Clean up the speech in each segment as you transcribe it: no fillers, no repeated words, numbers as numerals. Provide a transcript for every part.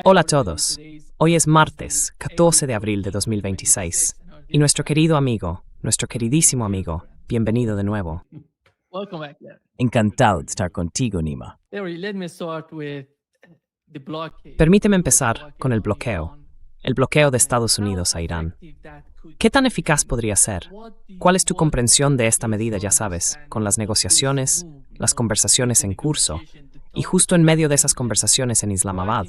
Hola a todos. Hoy es martes, 14 de abril de 2026. Y nuestro querido amigo, nuestro queridísimo amigo, bienvenido de nuevo. Welcome back. Yeah. Encantado de estar contigo, Nima. Larry, let me start with the blockade. Permíteme empezar con el bloqueo de Estados Unidos a Irán. ¿Qué tan eficaz podría ser? ¿Cuál es tu comprensión de esta medida, ya sabes, con las negociaciones, las conversaciones en curso? Y justo en medio de esas conversaciones en Islamabad,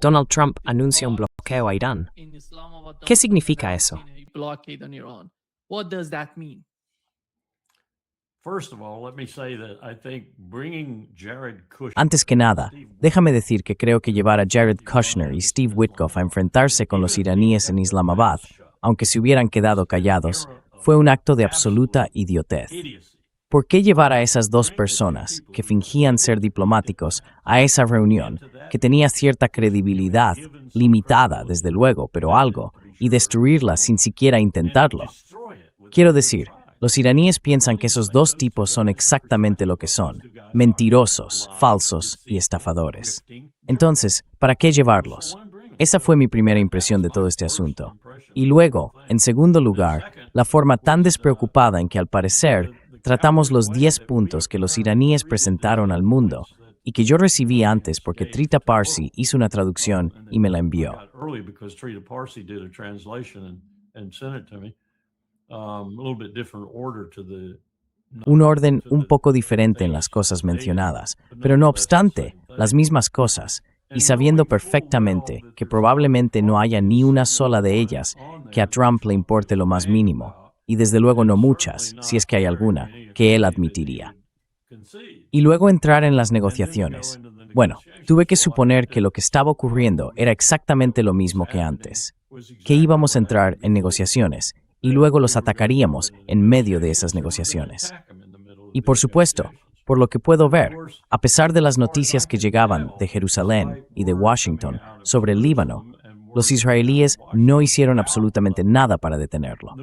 Donald Trump anuncia un bloqueo a Irán. ¿Qué significa eso? Blockade on Iran. What does that mean? First of all, let me say that I think bringing Jared Kushner. Antes que nada, déjame decir que creo que llevar a Jared Kushner y Steve Witkoff a enfrentarse con los iraníes en Islamabad, aunque se hubieran quedado callados, fue un acto de absoluta idiotez. ¿Por qué llevar a esas dos personas, que fingían ser diplomáticos, a esa reunión, que tenía cierta credibilidad, limitada desde luego, pero algo, y destruirla sin siquiera intentarlo? Quiero decir, los iraníes piensan que esos dos tipos son exactamente lo que son, mentirosos, falsos y estafadores. Entonces, ¿para qué llevarlos? Esa fue mi primera impresión de todo este asunto. Y luego, en segundo lugar, la forma tan despreocupada en que al parecer tratamos los 10 puntos que los iraníes presentaron al mundo y que yo recibí antes porque Trita Parsi hizo una traducción y me la envió. Un orden un poco diferente en las cosas mencionadas, pero no obstante, las mismas cosas, y sabiendo perfectamente que probablemente no haya ni una sola de ellas que a Trump le importe lo más mínimo, y desde luego no muchas, si es que hay alguna, que él admitiría. Y luego entrar en las negociaciones. Bueno, tuve que suponer que lo que estaba ocurriendo era exactamente lo mismo que antes, que íbamos a entrar en negociaciones, y luego los atacaríamos en medio de esas negociaciones. Y por supuesto, por lo que puedo ver, a pesar de las noticias que llegaban de Jerusalén y de Washington sobre el Líbano, los israelíes no hicieron absolutamente nada para detenerlo.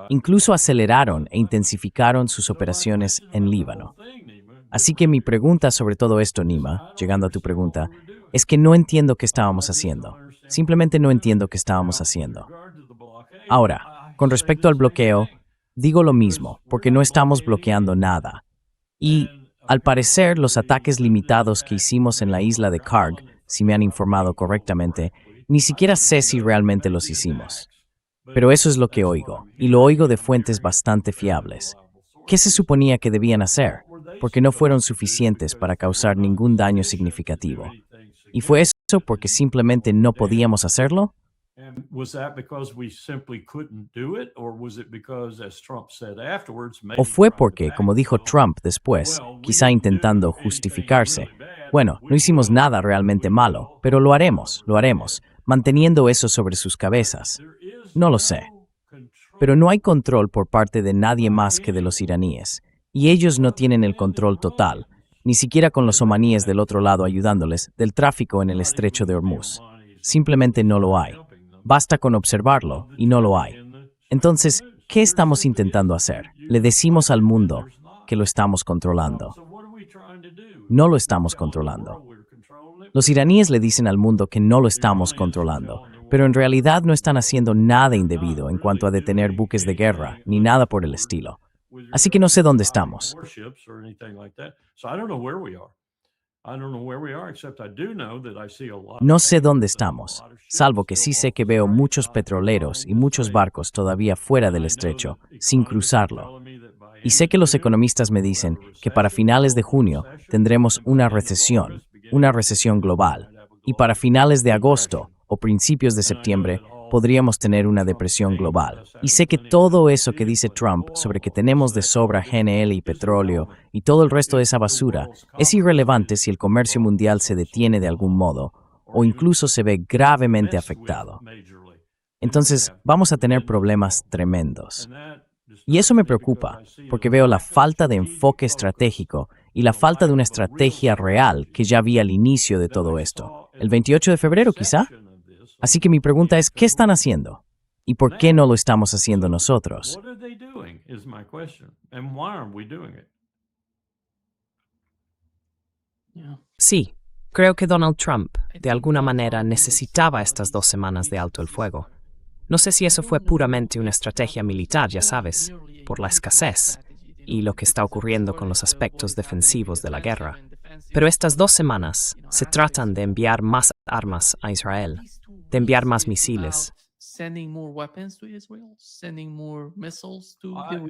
Incluso aceleraron e intensificaron sus operaciones en Líbano. Así que mi pregunta sobre todo esto, Nima, llegando a tu pregunta, es que no entiendo qué estábamos haciendo. Simplemente no entiendo qué estábamos haciendo. Ahora, con respecto al bloqueo, digo lo mismo, porque no estamos bloqueando nada. Y, al parecer, los ataques limitados que hicimos en la isla de Karg, si me han informado correctamente, ni siquiera sé si realmente los hicimos. Pero eso es lo que oigo, y lo oigo de fuentes bastante fiables. ¿Qué se suponía que debían hacer? Porque no fueron suficientes para causar ningún daño significativo. ¿Y fue eso porque simplemente no podíamos hacerlo? ¿O fue porque, como dijo Trump después, quizá intentando justificarse, bueno, no hicimos nada realmente malo, pero lo haremos, manteniendo eso sobre sus cabezas? No lo sé. Pero no hay control por parte de nadie más que de los iraníes, y ellos no tienen el control total, ni siquiera con los omaníes del otro lado ayudándoles, del tráfico en el estrecho de Hormuz. Simplemente no lo hay. Basta con observarlo, y no lo hay. Entonces, ¿qué estamos intentando hacer? Le decimos al mundo que lo estamos controlando. No lo estamos controlando. Los iraníes le dicen al mundo que no lo estamos controlando, pero en realidad no están haciendo nada indebido en cuanto a detener buques de guerra, ni nada por el estilo. Así que no sé dónde estamos. No sé dónde estamos, salvo que sí sé que veo muchos petroleros y muchos barcos todavía fuera del estrecho, sin cruzarlo. Y sé que los economistas me dicen que para finales de junio tendremos una recesión global, y para finales de agosto o principios de septiembre podríamos tener una depresión global. Y sé que todo eso que dice Trump sobre que tenemos de sobra GNL y petróleo y todo el resto de esa basura es irrelevante si el comercio mundial se detiene de algún modo o incluso se ve gravemente afectado. Entonces, vamos a tener problemas tremendos. Y eso me preocupa, porque veo la falta de enfoque estratégico y la falta de una estrategia real que ya vi al inicio de todo esto. ¿El 28 de febrero, quizá? Así que mi pregunta es, ¿qué están haciendo? ¿Y por qué no lo estamos haciendo nosotros? Yeah. Sí, creo que Donald Trump, de alguna manera, necesitaba estas 2 semanas de alto el fuego. No sé si eso fue puramente una estrategia militar, ya sabes, por la escasez y lo que está ocurriendo con los aspectos defensivos de la guerra. Pero estas 2 semanas se tratan de enviar más armas a Israel, de enviar más misiles. Sending more weapons to Israel, sending more missiles to the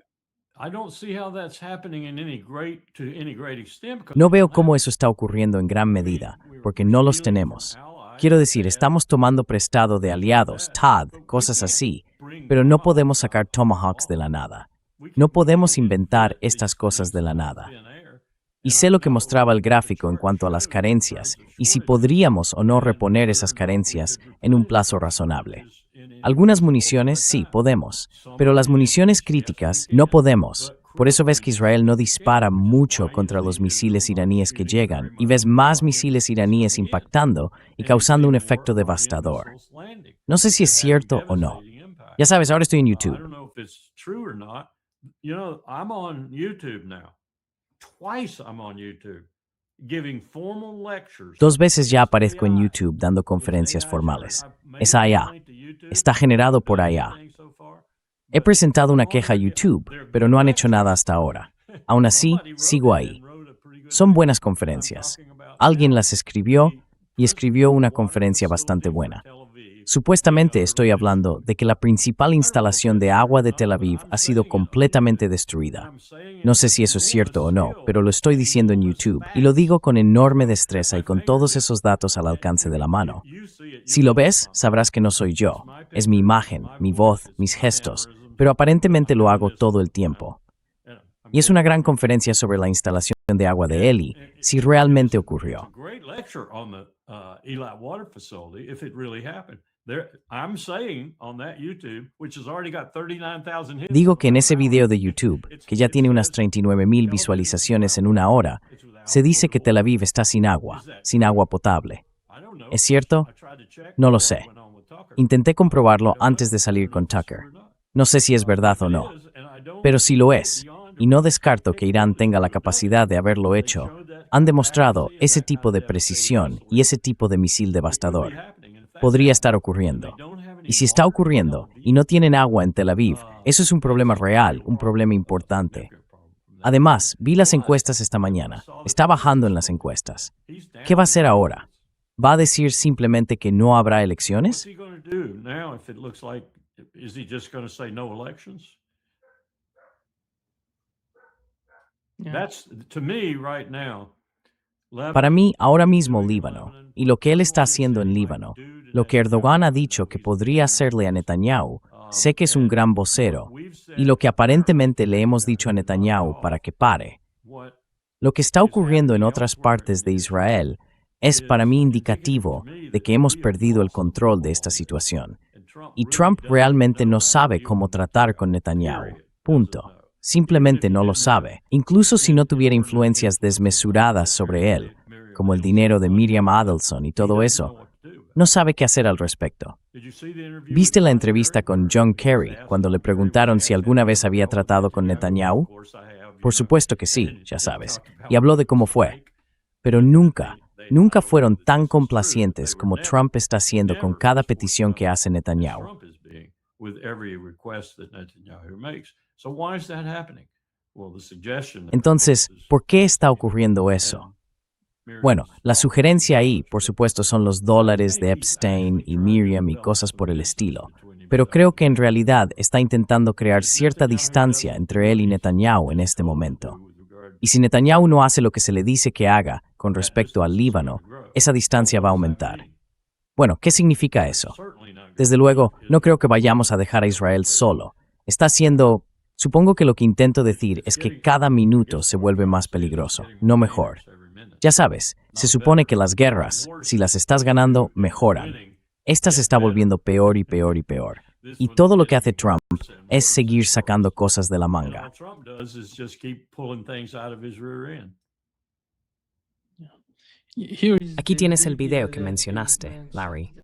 I don't see how that's happening in to any great extent. Because No we veo don't cómo have eso está ocurriendo en gran medida, porque no los tenemos. Quiero decir, estamos tomando prestado de aliados, TAD, cosas así, pero no podemos sacar Tomahawks de la nada. No podemos inventar estas cosas de la nada. Y sé lo que mostraba el gráfico en cuanto a las carencias, y si podríamos o no reponer esas carencias en un plazo razonable. Algunas municiones sí podemos, pero las municiones críticas no podemos. Por eso ves que Israel no dispara mucho contra los misiles iraníes que llegan, y ves más misiles iraníes impactando y causando un efecto devastador. No sé si es cierto o no. Ya sabes, ahora estoy en I YouTube. don't know if it's true or not. You know, I'm on YouTube now. Twice I'm on YouTube giving formal lectures. 2 veces ya aparezco en YouTube dando conferencias formales. Es IA. Está generado por IA. He presentado una queja a YouTube, pero no han hecho nada hasta ahora. Aún así, sigo ahí. Son buenas conferencias. Alguien las escribió y escribió una conferencia bastante buena. Supuestamente estoy hablando de que la principal instalación de agua de Tel Aviv ha sido completamente destruida. No sé si eso es cierto o no, pero lo estoy diciendo en YouTube y lo digo con enorme destreza y con todos esos datos al alcance de la mano. Si lo ves, sabrás que no soy yo. Es mi imagen, mi voz, mis gestos, pero aparentemente lo hago todo el tiempo. Y es una gran conferencia sobre la instalación de agua de Eli, si realmente ocurrió. Great lecture on the Eli Water Facility, if it really happened. I'm saying on that YouTube, which has already got 39,000 hits. Digo que en ese video de YouTube, que ya tiene unas 39,000 visualizaciones en una hora, se dice que Tel Aviv está sin agua potable. ¿Es cierto? No lo sé. Intenté comprobarlo antes de salir con Tucker. No sé si es verdad o no. Pero si lo es, y no descarto que Irán tenga la capacidad de haberlo hecho, han demostrado ese tipo de precisión y ese tipo de misil devastador. Podría estar ocurriendo. Y si está ocurriendo y no tienen agua en Tel Aviv, eso es un problema real, un problema importante. Además, vi las encuestas esta mañana. Está bajando en las encuestas. ¿Qué va a hacer ahora? ¿Va a decir simplemente que no habrá elecciones? What's he going to do now if it looks like, is he just going to say no elections? Yeah. That's, to me, right now, Para mí, ahora mismo Líbano, y lo que él está haciendo en Líbano, lo que Erdogan ha dicho que podría hacerle a Netanyahu, sé que es un gran vocero, y lo que aparentemente le hemos dicho a Netanyahu para que pare. Lo que está ocurriendo en otras partes de Israel es para mí indicativo de que hemos perdido el control de esta situación. Y Trump realmente no sabe cómo tratar con Netanyahu. Punto. Simplemente no lo sabe, incluso si no tuviera influencias desmesuradas sobre él, como el dinero de Miriam Adelson y todo eso. No sabe qué hacer al respecto. ¿Viste la entrevista con John Kerry cuando le preguntaron si alguna vez había tratado con Netanyahu? Por supuesto que sí, ya sabes, y habló de cómo fue. Pero nunca fueron tan complacientes como Trump está haciendo con cada petición que hace Netanyahu. Entonces, ¿por qué está ocurriendo eso? Bueno, la sugerencia ahí, por supuesto, son los dólares de Epstein y Miriam y cosas por el estilo. Pero creo que en realidad está intentando crear cierta distancia entre él y Netanyahu en este momento. Y si Netanyahu no hace lo que se le dice que haga con respecto al Líbano, esa distancia va a aumentar. Bueno, ¿qué significa eso? Desde luego, no creo que vayamos a dejar a Israel solo. Está haciendo... Supongo que lo que intento decir es que cada minuto se vuelve más peligroso, no mejor. Ya sabes, se supone que las guerras, si las estás ganando, mejoran. Esta se está volviendo peor y peor y peor. Y todo lo que hace Trump es seguir sacando cosas de la manga. Aquí tienes el video que mencionaste, Larry.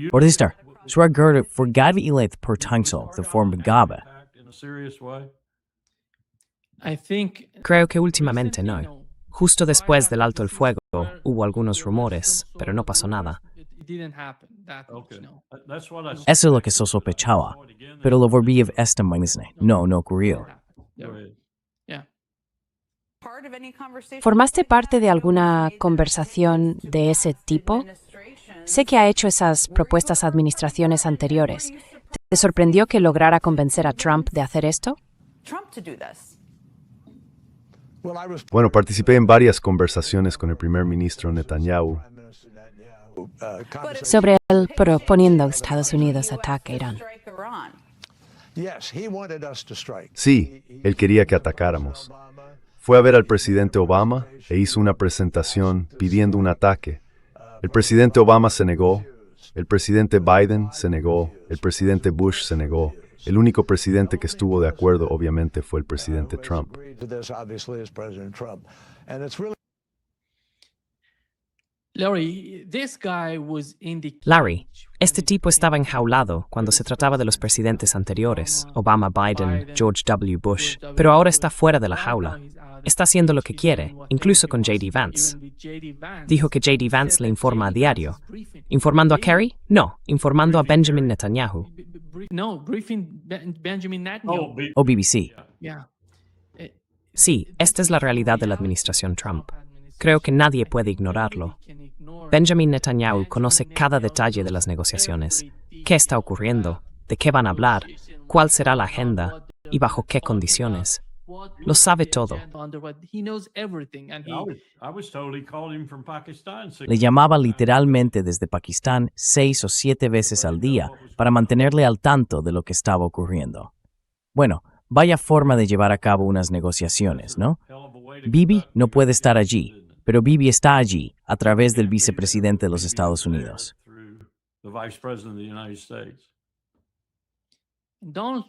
Por estar, Schwarger forgav ilet per tangsel de form gabe. I think Creo que últimamente no. Justo después del alto el fuego, hubo algunos rumores, pero no pasó nada. Eso es lo que sospechaba, pero lo volví a esta mañana. No ocurrió. ¿Formaste parte de alguna conversación de ese tipo? Sé que ha hecho esas propuestas a administraciones anteriores. ¿Te sorprendió que lograra convencer a Trump de hacer esto? Bueno, participé en varias conversaciones con el primer ministro Netanyahu. Sobre el proponiendo a Estados Unidos ataque a Irán. Sí, él quería que atacáramos. Fue a ver al presidente Obama e hizo una presentación pidiendo un ataque. El presidente Obama se negó, el presidente Biden se negó, el presidente Bush se negó. El único presidente que estuvo de acuerdo, obviamente, fue el presidente Trump. Larry, este tipo estaba enjaulado cuando se trataba de los presidentes anteriores, Obama, Biden, George W. Bush, pero ahora está fuera de la jaula. Está haciendo lo que quiere, incluso con J.D. Vance. Dijo que J.D. Vance le informa a diario. ¿Informando a Kerry? No, informando a Benjamin Netanyahu. O BBC. Sí, esta es la realidad de la administración Trump. Creo que nadie puede ignorarlo. Benjamin Netanyahu conoce cada detalle de las negociaciones. ¿Qué está ocurriendo? ¿De qué van a hablar? ¿Cuál será la agenda? ¿Y bajo qué condiciones? Lo sabe todo. Le llamaba literalmente desde Pakistán 6 o 7 veces al día para mantenerle al tanto de lo que estaba ocurriendo. Bueno, vaya forma de llevar a cabo unas negociaciones, ¿no? Bibi no puede estar allí, pero Bibi está allí a través del vicepresidente de los Estados Unidos.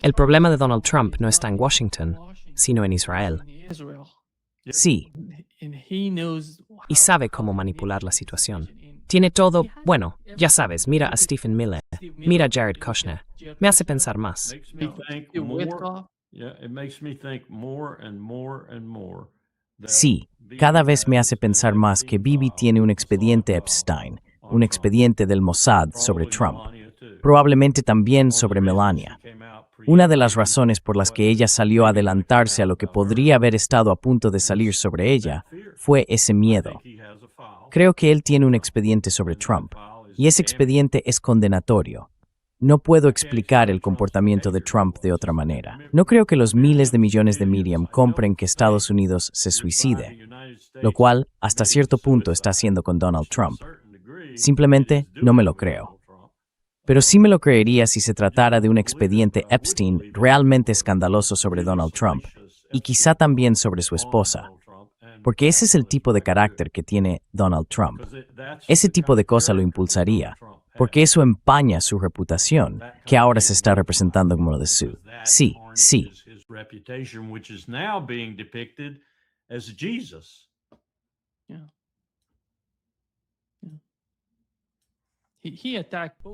El problema de Donald Trump no está en Washington, sino en Israel. Sí, Y sabe cómo manipular la situación. Tiene todo, bueno, ya sabes, mira a Stephen Miller, mira a Jared Kushner. Me hace pensar más. sí, cada vez me hace pensar más que Bibi tiene un expediente Epstein, un expediente del Mossad sobre Trump, probablemente también sobre Melania. Una de las razones por las que ella salió a adelantarse a lo que podría haber estado a punto de salir sobre ella fue ese miedo. Creo que él tiene un expediente sobre Trump, y ese expediente es condenatorio. No puedo explicar el comportamiento de Trump de otra manera. No creo que los miles de millones de Medium compren que Estados Unidos se suicide, lo cual hasta cierto punto está haciendo con Donald Trump. Simplemente no me lo creo. Pero sí me lo creería si se tratara de un expediente Epstein realmente escandaloso sobre Donald Trump, y quizá también sobre su esposa. Porque ese es el tipo de carácter que tiene Donald Trump. Ese tipo de cosa lo impulsaría, porque eso empaña su reputación, que ahora se está representando como lo de Sue. Sí.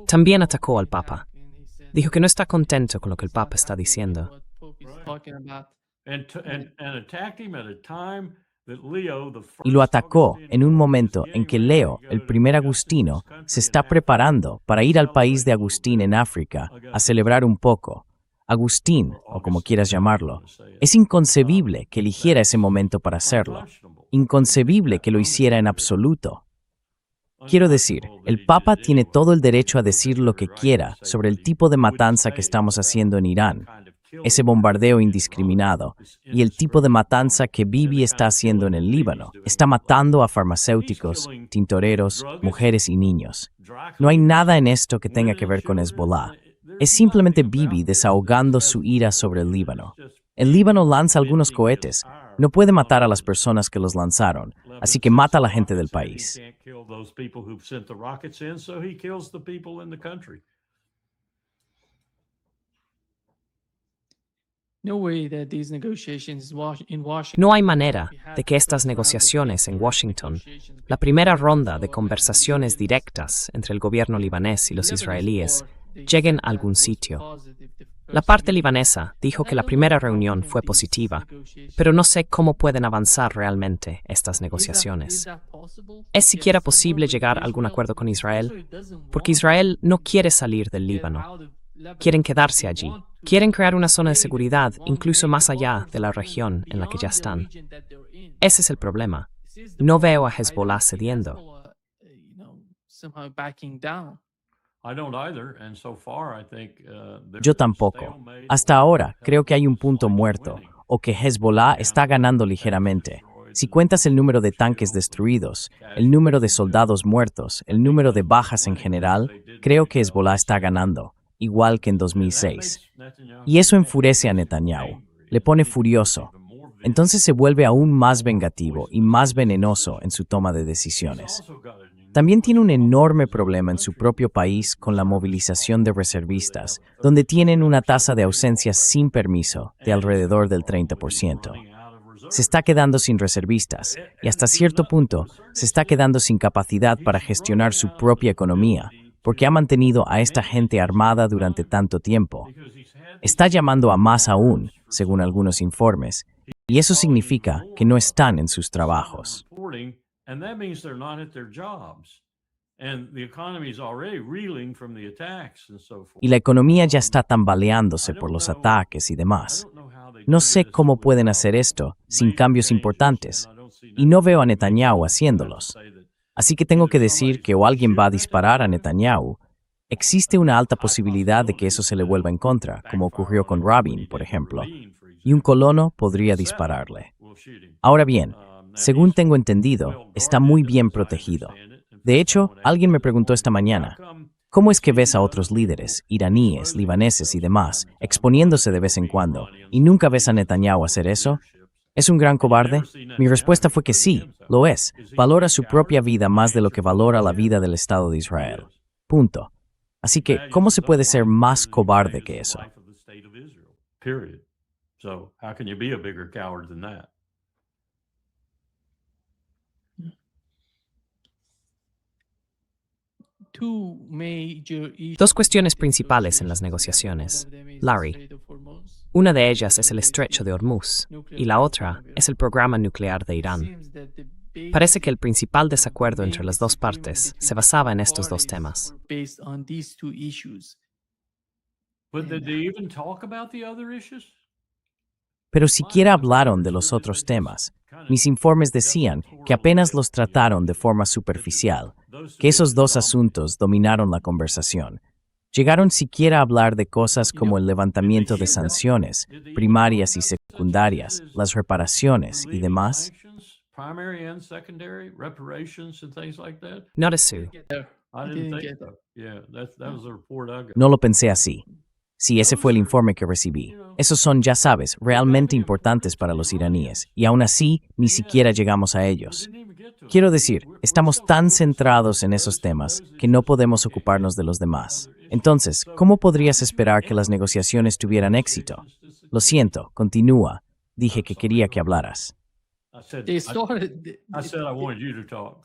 También atacó al Papa. Dijo que no está contento con lo que el Papa está diciendo. Y lo atacó en un momento en que Leo, el primer agustino, se está preparando para ir al país de Agustín en África a celebrar un poco. Agustín, o como quieras llamarlo, es inconcebible que eligiera ese momento para hacerlo. Inconcebible que lo hiciera en absoluto. Quiero decir, el Papa tiene todo el derecho a decir lo que quiera sobre el tipo de matanza que estamos haciendo en Irán, ese bombardeo indiscriminado, y el tipo de matanza que Bibi está haciendo en el Líbano. Está matando a farmacéuticos, tintoreros, mujeres y niños. No hay nada en esto que tenga que ver con Hezbollah. Es simplemente Bibi desahogando su ira sobre el Líbano. El Líbano lanza algunos cohetes. No puede matar a las personas que los lanzaron, así que mata a la gente del país. No hay manera de que estas negociaciones en Washington, la primera ronda de conversaciones directas entre el gobierno libanés y los israelíes, lleguen a algún sitio. La parte libanesa dijo que la primera reunión fue positiva, pero no sé cómo pueden avanzar realmente estas negociaciones. ¿Es siquiera posible llegar a algún acuerdo con Israel? Porque Israel no quiere salir del Líbano. Quieren quedarse allí. Quieren crear una zona de seguridad incluso más allá de la región en la que ya están. Ese es el problema. No veo a Hezbollah cediendo. Yo tampoco. Hasta ahora, creo que hay un punto muerto, o que Hezbollah está ganando ligeramente. Si cuentas el número de tanques destruidos, el número de soldados muertos, el número de bajas en general, creo que Hezbollah está ganando, igual que en 2006. Y eso enfurece a Netanyahu, le pone furioso. Entonces se vuelve aún más vengativo y más venenoso en su toma de decisiones. También tiene un enorme problema en su propio país con la movilización de reservistas, donde tienen una tasa de ausencia sin permiso de alrededor del 30%. Se está quedando sin reservistas y hasta cierto punto se está quedando sin capacidad para gestionar su propia economía, porque ha mantenido a esta gente armada durante tanto tiempo. Está llamando a más aún, según algunos informes, y eso significa que no están en sus trabajos. And that means they're not at their jobs. And the economy is already reeling from the attacks and so forth. Y la economía ya está tambaleándose por los ataques y demás. No sé cómo pueden hacer esto sin cambios importantes, y no veo a Netanyahu haciéndolos. Así que tengo que decir que o alguien va a disparar a Netanyahu, existe una alta posibilidad de que eso se le vuelva en contra, como ocurrió con Rabin, por ejemplo, y un colono podría dispararle. Ahora bien, según tengo entendido, está muy bien protegido. De hecho, alguien me preguntó esta mañana, ¿cómo es que ves a otros líderes, iraníes, libaneses y demás, exponiéndose de vez en cuando, y nunca ves a Netanyahu hacer eso? ¿Es un gran cobarde? Mi respuesta fue que sí, lo es. Valora su propia vida más de lo que valora la vida del Estado de Israel. Punto. Así que, ¿cómo se puede ser más cobarde que eso? Period. So, how can you be a bigger coward than that? Dos cuestiones principales en las negociaciones, Larry. Una de ellas es el estrecho de Hormuz y la otra es el programa nuclear de Irán. Parece que el principal desacuerdo entre las dos partes se basaba en estos dos temas. But did they even talk about the other issues? Pero siquiera hablaron de los otros temas. Mis informes decían que apenas los trataron de forma superficial, que esos dos asuntos dominaron la conversación. ¿Llegaron siquiera a hablar de cosas como el levantamiento de sanciones, primarias y secundarias, las reparaciones y demás? Primary and secondary reparations and things like that? Not Sue. I didn't think so. Yeah, that was the report I got. No lo pensé así. Sí, ese fue el informe que recibí. Esos son, ya sabes, realmente importantes para los iraníes, y aún así, ni siquiera llegamos a ellos. Quiero decir, estamos tan centrados en esos temas que no podemos ocuparnos de los demás. Entonces, ¿cómo podrías esperar que las negociaciones tuvieran éxito? Lo siento, continúa. Dije que quería que hablaras. I said I wanted you to talk.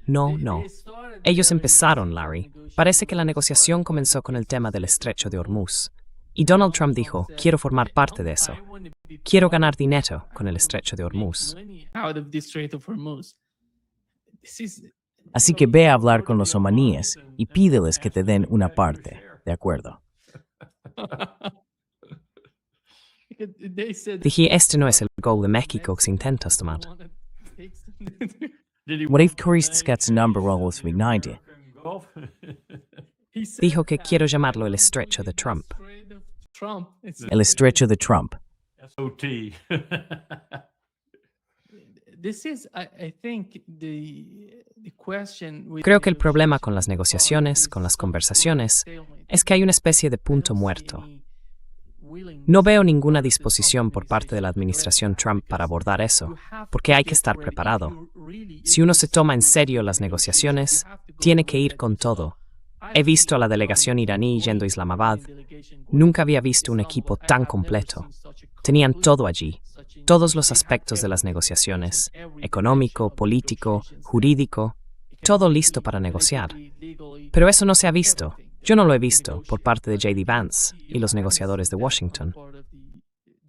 No. Ellos empezaron, Larry. Parece que la negociación comenzó con el tema del estrecho de Hormuz. Y Donald Trump dijo, quiero formar parte de eso. Quiero ganar dinero con el estrecho de Hormuz. Así que ve a hablar con los omaníes y pídeles que te den una parte. ¿De acuerdo? Dije, este no es el gol de México que intentas tomar. What if Koristskats number was 90? Dijo que quiero llamarlo el estrecho de Trump. El estrecho de Trump. SOT. Creo que el problema con las negociaciones, con las conversaciones, es que hay una especie de punto muerto. No veo ninguna disposición por parte de la administración Trump para abordar eso, porque hay que estar preparado. Si uno se toma en serio las negociaciones, tiene que ir con todo. He visto a la delegación iraní yendo a Islamabad. Nunca había visto un equipo tan completo. Tenían todo allí, todos los aspectos de las negociaciones, económico, político, jurídico. todo listo para negociar. Pero eso no se ha visto. Yo no lo he visto por parte de J.D. Vance y los negociadores de Washington.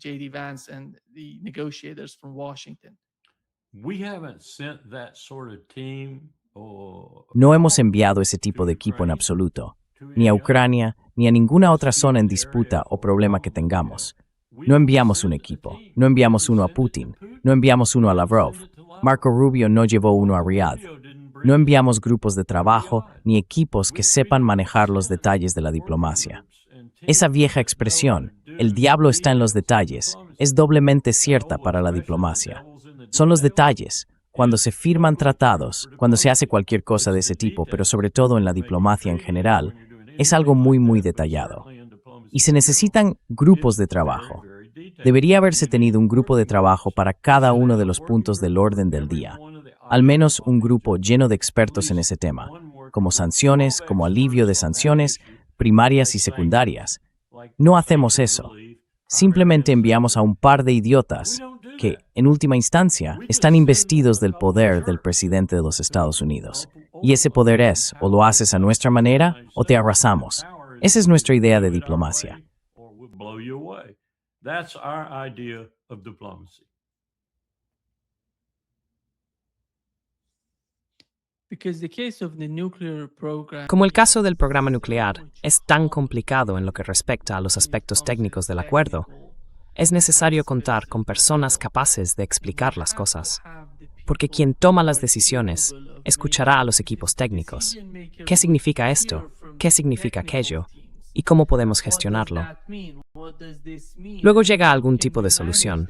J.D. Vance and the negotiators from Washington. We haven't sent that sort of team or No hemos enviado ese tipo de equipo en absoluto, ni a Ucrania, ni a ninguna otra zona en disputa o problema que tengamos. No enviamos un equipo, no enviamos uno a Putin, no enviamos uno a Lavrov. Marco Rubio no llevó uno a Riyadh. No enviamos grupos de trabajo ni equipos que sepan manejar los detalles de la diplomacia. Esa vieja expresión, el diablo está en los detalles, es doblemente cierta para la diplomacia. Son los detalles, cuando se firman tratados, cuando se hace cualquier cosa de ese tipo, pero sobre todo en la diplomacia en general, es algo muy detallado. Y se necesitan grupos de trabajo. Debería haberse tenido un grupo de trabajo para cada uno de los puntos del orden del día. Al menos un grupo lleno de expertos en ese tema, como sanciones, como alivio de sanciones, primarias y secundarias. No hacemos eso. Simplemente enviamos a un par de idiotas que, en última instancia, están investidos del poder del presidente de los Estados Unidos. Y ese poder es, o lo haces a nuestra manera, o te arrasamos. Esa es nuestra idea de diplomacia. That's our idea of diplomacy. Como el caso del programa nuclear es tan complicado en lo que respecta a los aspectos técnicos del acuerdo, es necesario contar con personas capaces de explicar las cosas, porque quien toma las decisiones escuchará a los equipos técnicos. ¿Qué significa esto? ¿Qué significa aquello? ¿Y cómo podemos gestionarlo? Luego llega algún tipo de solución.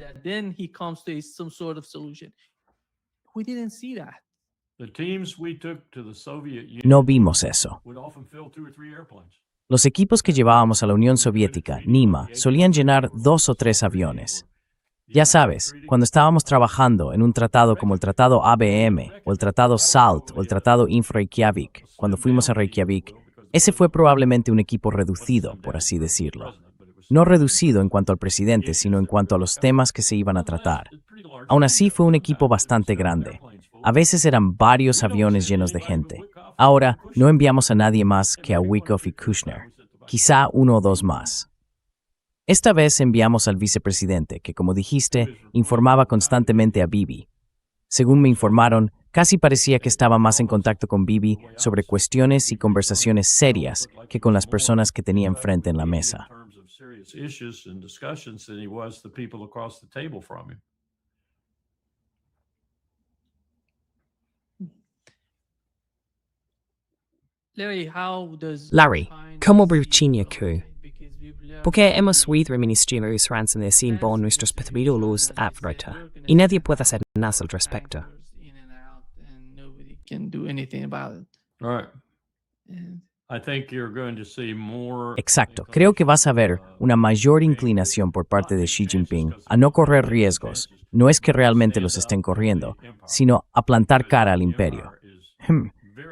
The teams we took to the Soviet Union No vimos eso. would often fill 2 or 3 airplanes. Los equipos que llevábamos a la Unión Soviética, NIMA, solían llenar 2 o 3 aviones. Ya sabes, cuando estábamos trabajando en un tratado como el Tratado ABM, o el Tratado SALT, o el Tratado Infra-Reykjavik, cuando fuimos a Reykjavik, ese fue probablemente un equipo reducido, por así decirlo. No reducido en cuanto al presidente, sino en cuanto a los temas que se iban a tratar. Aún así fue un equipo bastante grande. A veces eran varios aviones llenos de gente. Ahora, no enviamos a nadie más que a Wyckoff y Kushner. Quizá 1 o 2 más. Esta vez enviamos al vicepresidente, que como dijiste, informaba constantemente a Bibi. Según me informaron, casi parecía que estaba más en contacto con Bibi sobre cuestiones y conversaciones serias que con las personas que tenía enfrente en la mesa. Larry, ¿cómo Virginia Q? Porque hemos oído ministerios ransom sin bon nuestros petridulos afrota, y nadie puede hacer nada al respecto. Exacto. Creo que vas a ver una mayor inclinación por parte de Xi Jinping a no correr riesgos. No es que realmente los estén corriendo, sino a plantar cara al imperio.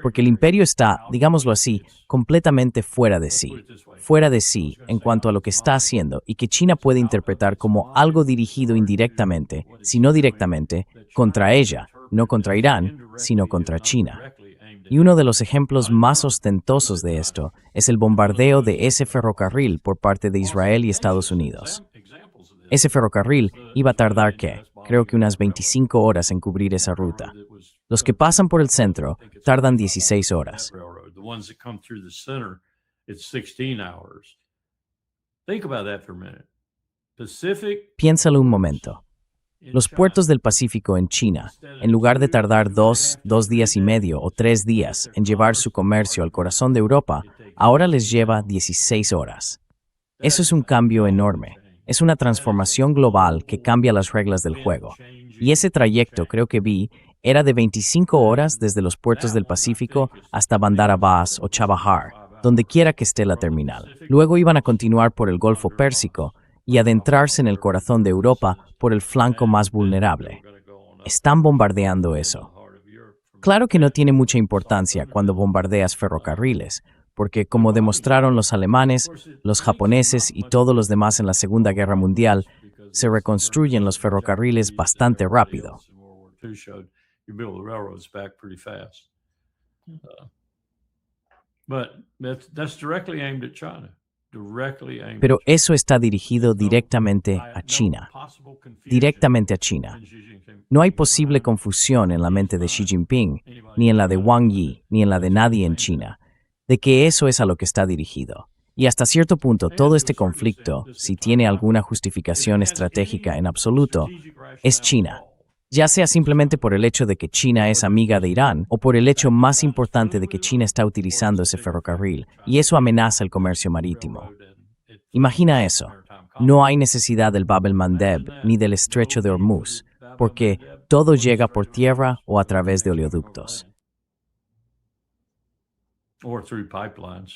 Porque el imperio está, digámoslo así, completamente fuera de sí. Fuera de sí en cuanto a lo que está haciendo y que China puede interpretar como algo dirigido indirectamente, si no directamente, contra ella, no contra Irán, sino contra China. Y uno de los ejemplos más ostentosos de esto es el bombardeo de ese ferrocarril por parte de Israel y Estados Unidos. Ese ferrocarril iba a tardar, creo que unas 25 horas en cubrir esa ruta. Los que pasan por el centro tardan 16 horas. Piénsalo un momento. Los puertos del Pacífico en China, en lugar de tardar 2 días y medio o 3 días en llevar su comercio al corazón de Europa, ahora les lleva 16 horas. Eso es un cambio enorme. Es una transformación global que cambia las reglas del juego. Y ese trayecto, creo que vi, era de 25 horas desde los puertos del Pacífico hasta Bandar Abbas o Chabahar, donde quiera que esté la terminal. Luego iban a continuar por el Golfo Pérsico y adentrarse en el corazón de Europa por el flanco más vulnerable. Están bombardeando eso. Claro que no tiene mucha importancia cuando bombardeas ferrocarriles, porque como demostraron los alemanes, los japoneses y todos los demás en la Segunda Guerra Mundial, se reconstruyen los ferrocarriles bastante rápido. But that's directly aimed at China. Pero eso está dirigido directamente a China. Directamente a China. No hay posible confusión en la mente de Xi Jinping, ni en la de Wang Yi, ni en la de nadie en China, de que eso es a lo que está dirigido. Y hasta cierto punto, todo este conflicto, si tiene alguna justificación estratégica en absoluto, es China. Ya sea simplemente por el hecho de que China es amiga de Irán, o por el hecho más importante de que China está utilizando ese ferrocarril, y eso amenaza el comercio marítimo. Imagina eso. No hay necesidad del Bab el-Mandeb ni del estrecho de Hormuz, porque todo llega por tierra o a través de oleoductos. Or through pipelines.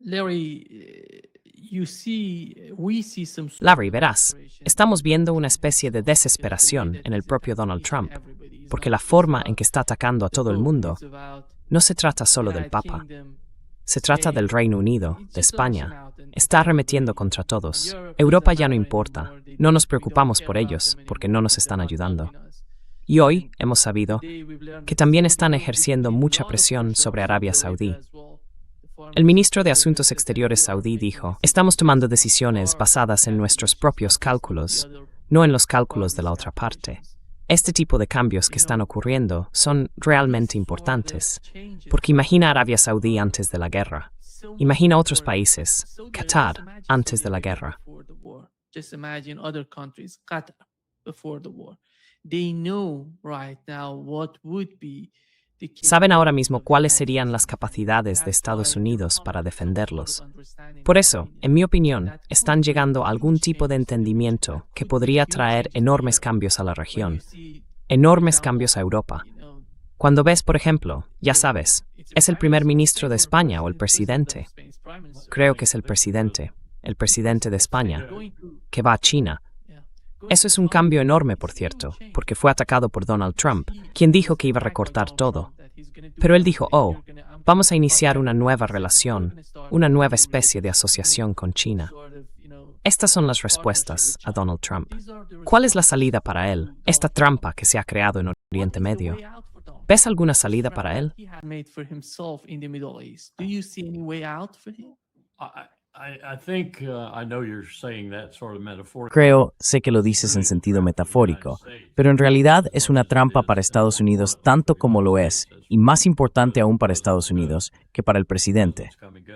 Larry, we see some Larry, verás, estamos viendo una especie de desesperación en el propio Donald Trump, porque la forma en que está atacando a todo el mundo no se trata solo del Papa. Se trata del Reino Unido, de España. Está arremetiendo contra todos. Europa ya no importa. No nos preocupamos por ellos, porque no nos están ayudando. Y hoy hemos sabido que también están ejerciendo mucha presión sobre Arabia Saudí. El ministro de Asuntos Exteriores saudí dijo: estamos tomando decisiones basadas en nuestros propios cálculos, no en los cálculos de la otra parte. Este tipo de cambios que están ocurriendo son realmente importantes, porque imagina Arabia Saudí antes de la guerra. Imagina otros países, Qatar, antes de la guerra. Just imagine other countries, Qatar, before the war. They know right now what would be the Saben ahora mismo cuáles serían las capacidades de Estados Unidos para defenderlos. Por eso, en mi opinión, están llegando a algún tipo de entendimiento que podría traer enormes cambios a la región, enormes cambios a Europa. Cuando ves, por ejemplo, ya sabes, ¿es el primer ministro de España o el presidente? Creo que es el presidente de España, que va a China. Eso es un cambio enorme, por cierto, porque fue atacado por Donald Trump, quien dijo que iba a recortar todo. Pero él dijo: oh, vamos a iniciar una nueva relación, una nueva especie de asociación con China. Estas son las respuestas a Donald Trump. ¿Cuál es la salida para él? Esta trampa que se ha creado en Oriente Medio. ¿Ves alguna salida para él? Sé que lo dices en sentido metafórico, pero en realidad es una trampa para Estados Unidos tanto como lo es, y más importante aún para Estados Unidos, que para el presidente.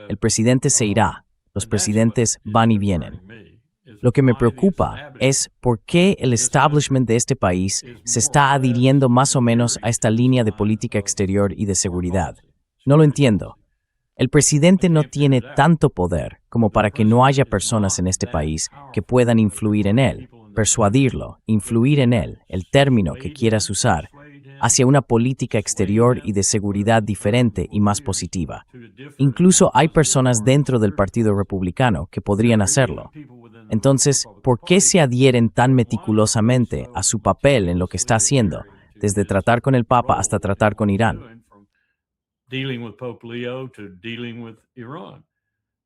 El presidente se irá, los presidentes van y vienen. Lo que me preocupa es por qué el establishment de este país se está adhiriendo más o menos a esta línea de política exterior y de seguridad. No lo entiendo. El presidente no tiene tanto poder como para que no haya personas en este país que puedan influir en él, persuadirlo, influir en él, el término que quieras usar, hacia una política exterior y de seguridad diferente y más positiva. Incluso hay personas dentro del Partido Republicano que podrían hacerlo. Entonces, ¿por qué se adhieren tan meticulosamente a su papel en lo que está haciendo, desde tratar con el Papa hasta tratar con Irán? Dealing with Pope Leo to dealing with Iran.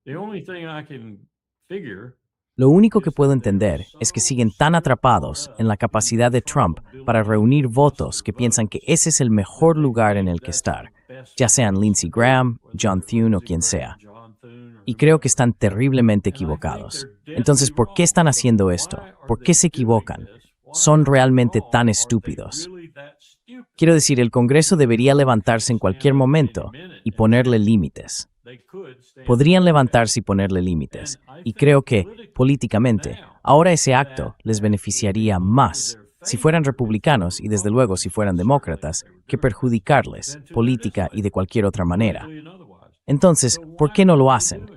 The only thing I can figure. Lo único que puedo entender es que siguen tan atrapados en la capacidad de Trump para reunir votos que piensan que ese es el mejor lugar en el que estar, ya sean Lindsey Graham, John Thune o quien sea. Y creo que están terriblemente equivocados. Entonces, ¿por qué están haciendo esto? ¿Por qué se equivocan? Son realmente tan estúpidos. Quiero decir, el Congreso debería levantarse en cualquier momento y ponerle límites. Podrían levantarse y ponerle límites. Y creo que, políticamente, ahora ese acto les beneficiaría más si fueran republicanos y, desde luego, si fueran demócratas, que perjudicarles, política y de cualquier otra manera. Entonces, ¿por qué no lo hacen?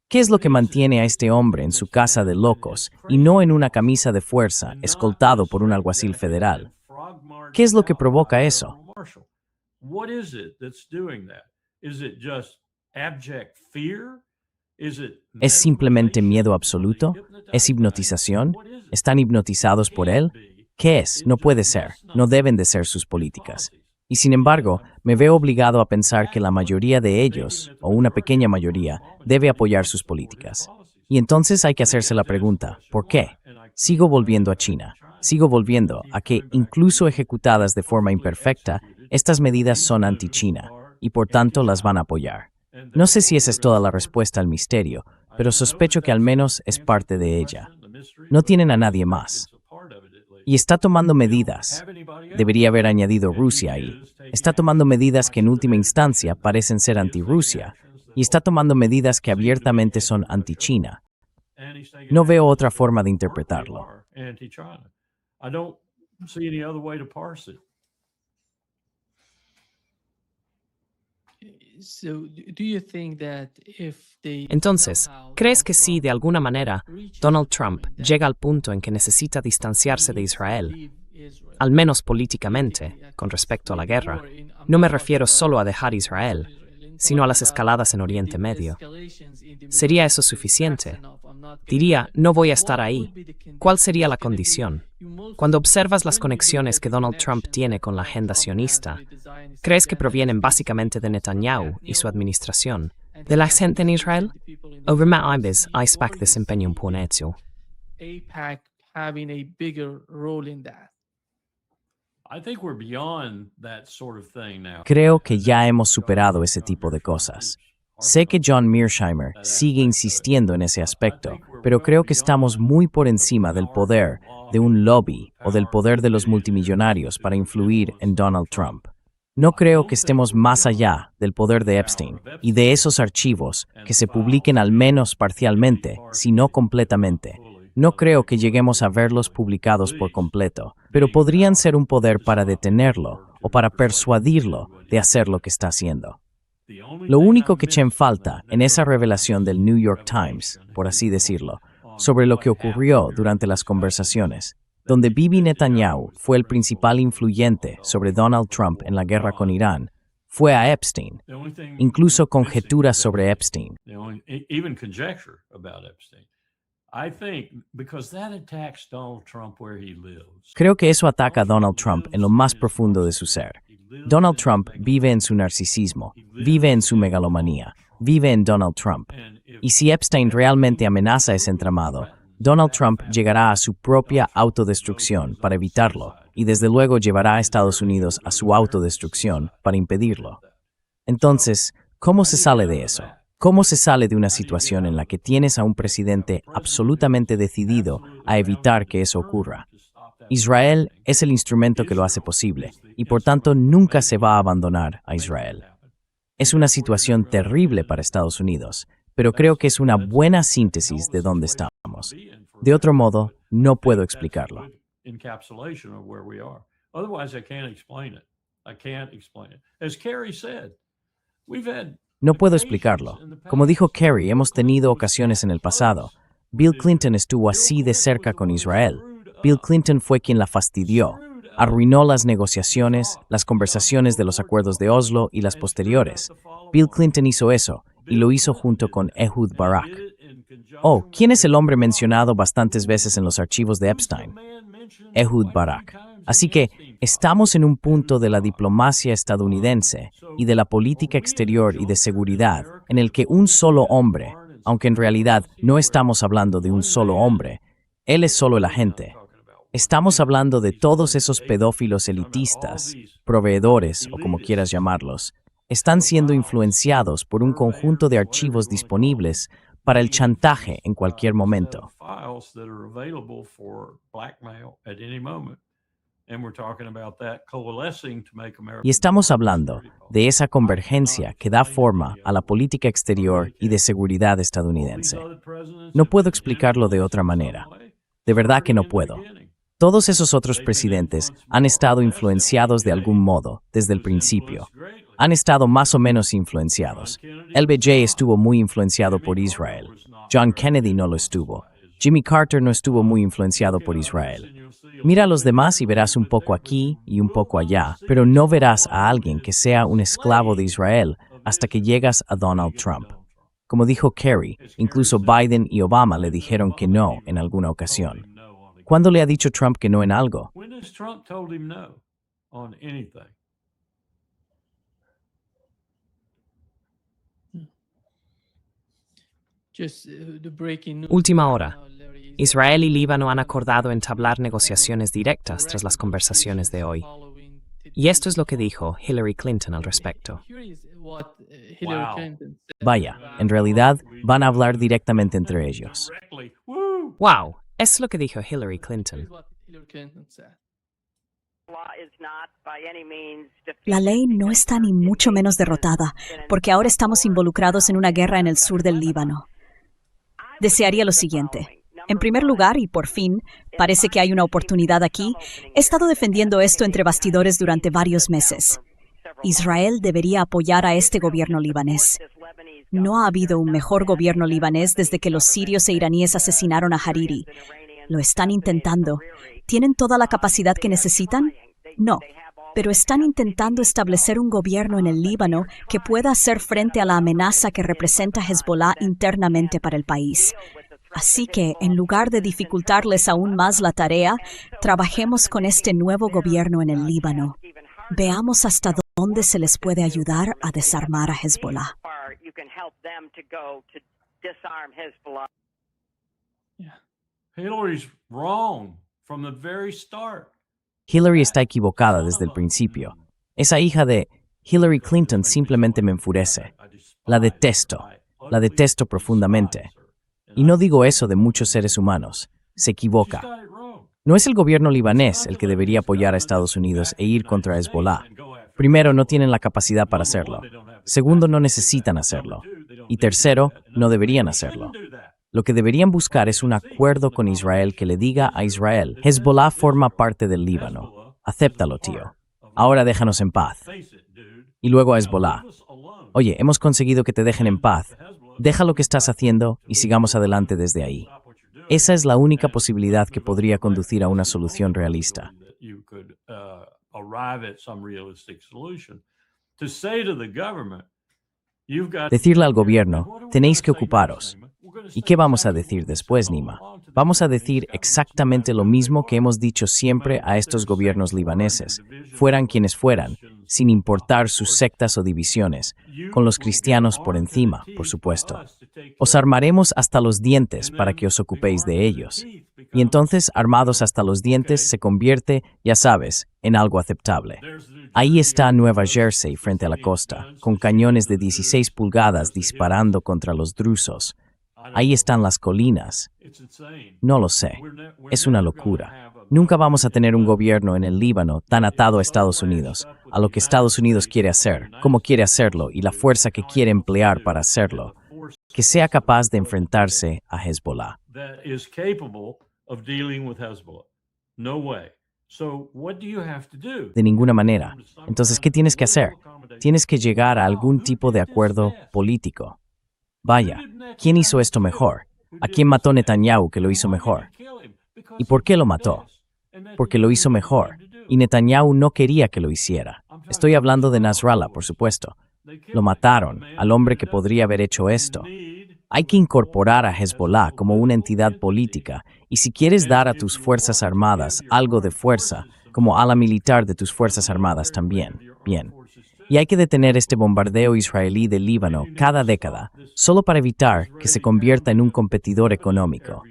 ¿Qué es lo que mantiene a este hombre en su casa de locos y no en una camisa de fuerza, escoltado por un alguacil federal? ¿Qué es lo que provoca eso? ¿Es simplemente miedo absoluto? ¿Es hipnotización? ¿Están hipnotizados por él? ¿Qué es? No puede ser. No deben de ser sus políticas. Y sin embargo, me veo obligado a pensar que la mayoría de ellos, o una pequeña mayoría, debe apoyar sus políticas. Y entonces hay que hacerse la pregunta, ¿por qué? Sigo volviendo a China. Sigo volviendo a que, incluso ejecutadas de forma imperfecta, estas medidas son anti-China y por tanto las van a apoyar. No sé si esa es toda la respuesta al misterio, pero sospecho que al menos es parte de ella. No tienen a nadie más. Y está tomando medidas. Debería haber añadido Rusia ahí. Está tomando medidas que en última instancia parecen ser anti-Rusia. Y está tomando medidas que abiertamente son anti-China. No veo otra forma de interpretarlo. Entonces, ¿crees que si, de alguna manera, Donald Trump llega al punto en que necesita distanciarse de Israel, al menos políticamente, con respecto a la guerra, no me refiero solo a dejar Israel, sino a las escaladas en Oriente Medio? ¿Sería eso suficiente? Diría, no voy a estar ahí. ¿Cuál sería la condición? Cuando observas las conexiones que Donald Trump tiene con la agenda sionista, ¿crees que provienen básicamente de Netanyahu y su administración, de la gente en Israel? ¿O remaites ISPAC desempeña un punecio? Creo que ya hemos superado ese tipo de cosas. Sé que John Mearsheimer sigue insistiendo en ese aspecto, pero creo que estamos muy por encima del poder de un lobby o del poder de los multimillonarios para influir en Donald Trump. No creo que estemos más allá del poder de Epstein y de esos archivos que se publiquen al menos parcialmente, si no completamente. No creo que lleguemos a verlos publicados por completo, pero podrían ser un poder para detenerlo o para persuadirlo de hacer lo que está haciendo. Lo único que eché en falta en esa revelación del New York Times, por así decirlo, sobre lo que ocurrió durante las conversaciones, donde Bibi Netanyahu fue el principal influyente sobre Donald Trump en la guerra con Irán, fue a Epstein. Incluso conjeturas sobre Epstein. Creo que eso ataca a Donald Trump en lo más profundo de su ser. Donald Trump vive en su narcisismo, vive en su megalomanía, vive en Donald Trump. Y si Epstein realmente amenaza ese entramado, Donald Trump llegará a su propia autodestrucción para evitarlo, y desde luego llevará a Estados Unidos a su autodestrucción para impedirlo. Entonces, ¿cómo se sale de eso? ¿Cómo se sale de una situación en la que tienes a un presidente absolutamente decidido a evitar que eso ocurra? Israel es el instrumento que lo hace posible, y por tanto nunca se va a abandonar a Israel. Es una situación terrible para Estados Unidos, pero creo que es una buena síntesis de dónde estamos. De otro modo, no puedo explicarlo. No puedo explicarlo. Como dijo Kerry, hemos tenido ocasiones en el pasado. Bill Clinton estuvo así de cerca con Israel. Bill Clinton fue quien la fastidió. Arruinó las negociaciones, las conversaciones de los acuerdos de Oslo y las posteriores. Bill Clinton hizo eso, y lo hizo junto con Ehud Barak. Oh, ¿quién es el hombre mencionado bastantes veces en los archivos de Epstein? Ehud Barak. Así que estamos en un punto de la diplomacia estadounidense y de la política exterior y de seguridad en el que un solo hombre, aunque en realidad no estamos hablando de un solo hombre, él es solo el agente. Estamos hablando de todos esos pedófilos elitistas, proveedores o como quieras llamarlos, están siendo influenciados por un conjunto de archivos disponibles para el chantaje en cualquier momento. Y estamos hablando de esa convergencia que da forma a la política exterior y de seguridad estadounidense. No puedo explicarlo de otra manera. De verdad que no puedo. Todos esos otros presidentes han estado influenciados de algún modo desde el principio. Han estado más o menos influenciados. LBJ estuvo muy influenciado por Israel. John Kennedy no lo estuvo. Jimmy Carter no estuvo muy influenciado por Israel. Mira a los demás y verás un poco aquí y un poco allá, pero no verás a alguien que sea un esclavo de Israel hasta que llegas a Donald Trump. Como dijo Kerry, incluso Biden y Obama le dijeron que no en alguna ocasión. ¿Cuándo le ha dicho Trump que no en algo? Última hora. Israel y Líbano han acordado entablar negociaciones directas tras las conversaciones de hoy. Y esto es lo que dijo Hillary Clinton al respecto. Vaya, en realidad van a hablar directamente entre ellos. ¡Wow! Eso es lo que dijo Hillary Clinton. La ley no está ni mucho menos derrotada, porque ahora estamos involucrados en una guerra en el sur del Líbano. Desearía lo siguiente. En primer lugar, y por fin, parece que hay una oportunidad aquí, he estado defendiendo esto entre bastidores durante varios meses. Israel debería apoyar a este gobierno libanés. No ha habido un mejor gobierno libanés desde que los sirios e iraníes asesinaron a Hariri. Lo están intentando. ¿Tienen toda la capacidad que necesitan? No. Pero están intentando establecer un gobierno en el Líbano que pueda hacer frente a la amenaza que representa Hezbollah internamente para el país. Así que, en lugar de dificultarles aún más la tarea, trabajemos con este nuevo gobierno en el Líbano. Veamos hasta dónde se les puede ayudar a desarmar a Hezbollah. Hillary's wrong from the very start. Hillary está equivocada desde el principio. Esa hija de Hillary Clinton simplemente me enfurece. La detesto profundamente. Y no digo eso de muchos seres humanos. Se equivoca. No es el gobierno libanés el que debería apoyar a Estados Unidos e ir contra Hezbollah. Primero, no tienen la capacidad para hacerlo. Segundo, no necesitan hacerlo. Y tercero, no deberían hacerlo. Lo que deberían buscar es un acuerdo con Israel que le diga a Israel, Hezbollah forma parte del Líbano. Acéptalo, tío. Ahora déjanos en paz. Y luego a Hezbollah. Oye, hemos conseguido que te dejen en paz. Deja lo que estás haciendo y sigamos adelante desde ahí. Esa es la única posibilidad que podría conducir a una solución realista. Decirle al gobierno, tenéis que ocuparos. ¿Y qué vamos a decir después, Nima? Vamos a decir exactamente lo mismo que hemos dicho siempre a estos gobiernos libaneses, fueran quienes fueran, sin importar sus sectas o divisiones, con los cristianos por encima, por supuesto. Os armaremos hasta los dientes para que os ocupéis de ellos. Y entonces, armados hasta los dientes, se convierte, ya sabes, en algo aceptable. Ahí está Nueva Jersey frente a la costa, con cañones de 16 pulgadas disparando contra los drusos. Ahí están las colinas. No lo sé. Es una locura. Nunca vamos a tener un gobierno en el Líbano tan atado a Estados Unidos, a lo que Estados Unidos quiere hacer, cómo quiere hacerlo y la fuerza que quiere emplear para hacerlo, que sea capaz de enfrentarse a Hezbollah. De ninguna manera. Entonces, ¿qué tienes que hacer? Tienes que llegar a algún tipo de acuerdo político. Vaya, ¿quién hizo esto mejor? ¿A quién mató Netanyahu que lo hizo mejor? ¿Y por qué lo mató? Porque lo hizo mejor. Y Netanyahu no quería que lo hiciera. Estoy hablando de Nasrallah, por supuesto. Lo mataron, al hombre que podría haber hecho esto. Hay que incorporar a Hezbollah como una entidad política, y si quieres dar a tus fuerzas armadas algo de fuerza, como ala militar de tus fuerzas armadas también, bien. Y hay que detener este bombardeo israelí del Líbano cada década, solo para evitar que se convierta en un competidor económico.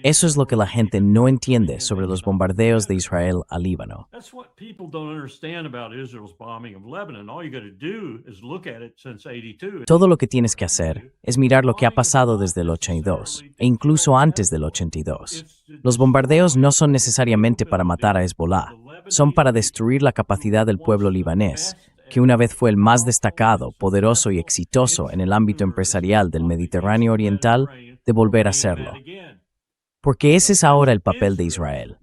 Eso es lo que la gente no entiende sobre los bombardeos de Israel al Líbano. Todo lo que tienes que hacer es mirar lo que ha pasado desde el 82, e incluso antes del 82. Los bombardeos no son necesariamente para matar a Hezbollah, son para destruir la capacidad del pueblo libanés, que una vez fue el más destacado, poderoso y exitoso en el ámbito empresarial del Mediterráneo Oriental, de volver a serlo. Porque ese es ahora el papel de Israel.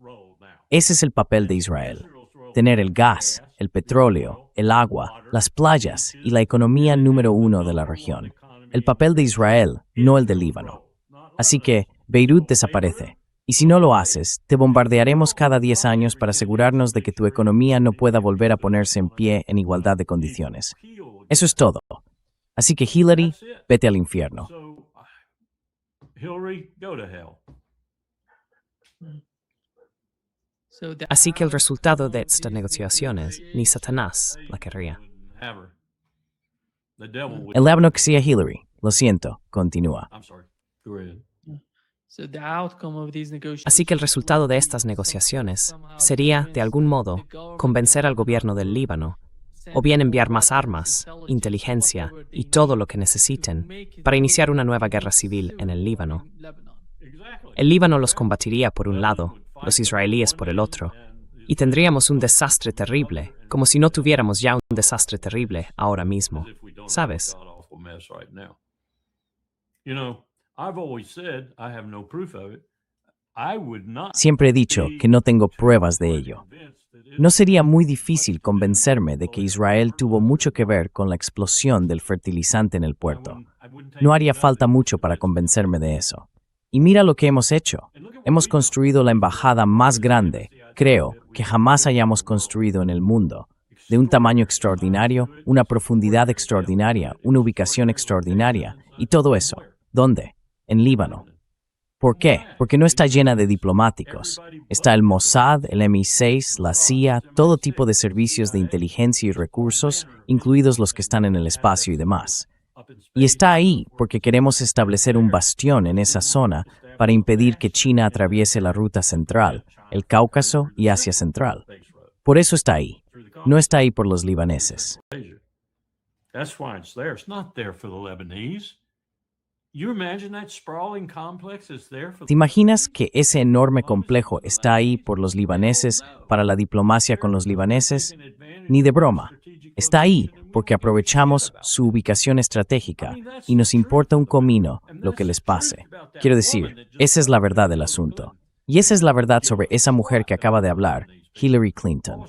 Ese es el papel de Israel. Tener el gas, el petróleo, el agua, las playas y la economía número uno de la región. El papel de Israel, no el del Líbano. Así que, Beirut desaparece. Y si no lo haces, te bombardearemos cada 10 años para asegurarnos de que tu economía no pueda volver a ponerse en pie en igualdad de condiciones. Eso es todo. Así que Hillary, vete al infierno. Así que el resultado de estas negociaciones, ni Satanás la querría. El diablo que sea Hillary. Lo siento, continúa. Así que el resultado de estas negociaciones sería, de algún modo, convencer al gobierno del Líbano, o bien enviar más armas, inteligencia y todo lo que necesiten para iniciar una nueva guerra civil en el Líbano. El Líbano los combatiría por un lado, los israelíes por el otro, y tendríamos un desastre terrible, como si no tuviéramos ya un desastre terrible ahora mismo. ¿Sabes? Siempre he dicho que no tengo pruebas de ello. No sería muy difícil convencerme de que Israel tuvo mucho que ver con la explosión del fertilizante en el puerto. No haría falta mucho para convencerme de eso. Y mira lo que hemos hecho. Hemos construido la embajada más grande, creo, que jamás hayamos construido en el mundo. De un tamaño extraordinario, una profundidad extraordinaria, una ubicación extraordinaria. Y todo eso, ¿dónde? En Líbano. ¿Por qué? Porque no está llena de diplomáticos. Está el Mossad, el MI6, la CIA, todo tipo de servicios de inteligencia y recursos, incluidos los que están en el espacio y demás. Y está ahí porque queremos establecer un bastión en esa zona para impedir que China atraviese la ruta central, el Cáucaso y Asia Central. Por eso está ahí. No está ahí por los libaneses. ¿Te imaginas que ese enorme complejo está ahí por los libaneses para la diplomacia con los libaneses? Ni de broma. Está ahí porque aprovechamos su ubicación estratégica y nos importa un comino lo que les pase. Quiero decir, esa es la verdad del asunto. Y esa es la verdad sobre esa mujer que acaba de hablar, Hillary Clinton.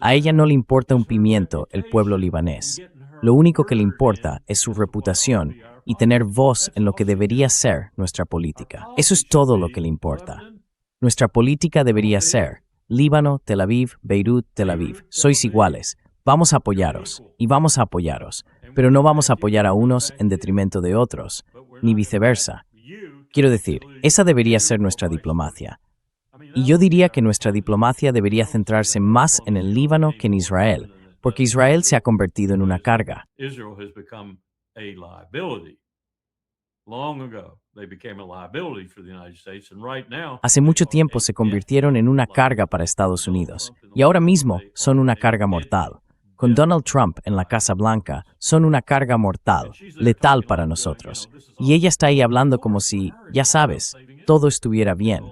A ella no le importa un pimiento el pueblo libanés. Lo único que le importa es su reputación y tener voz en lo que debería ser nuestra política. Eso es todo lo que le importa. Nuestra política debería ser Líbano, Tel Aviv, Beirut, Tel Aviv. Sois iguales. Vamos a apoyaros y vamos a apoyaros, pero no vamos a apoyar a unos en detrimento de otros, ni viceversa. Quiero decir, esa debería ser nuestra diplomacia. Y yo diría que nuestra diplomacia debería centrarse más en el Líbano que en Israel, porque Israel se ha convertido en una carga. Hace mucho tiempo se convirtieron en una carga para Estados Unidos, y ahora mismo son una carga mortal. Con Donald Trump en la Casa Blanca, son una carga mortal, letal para nosotros. Y ella está ahí hablando como si, ya sabes, todo estuviera bien.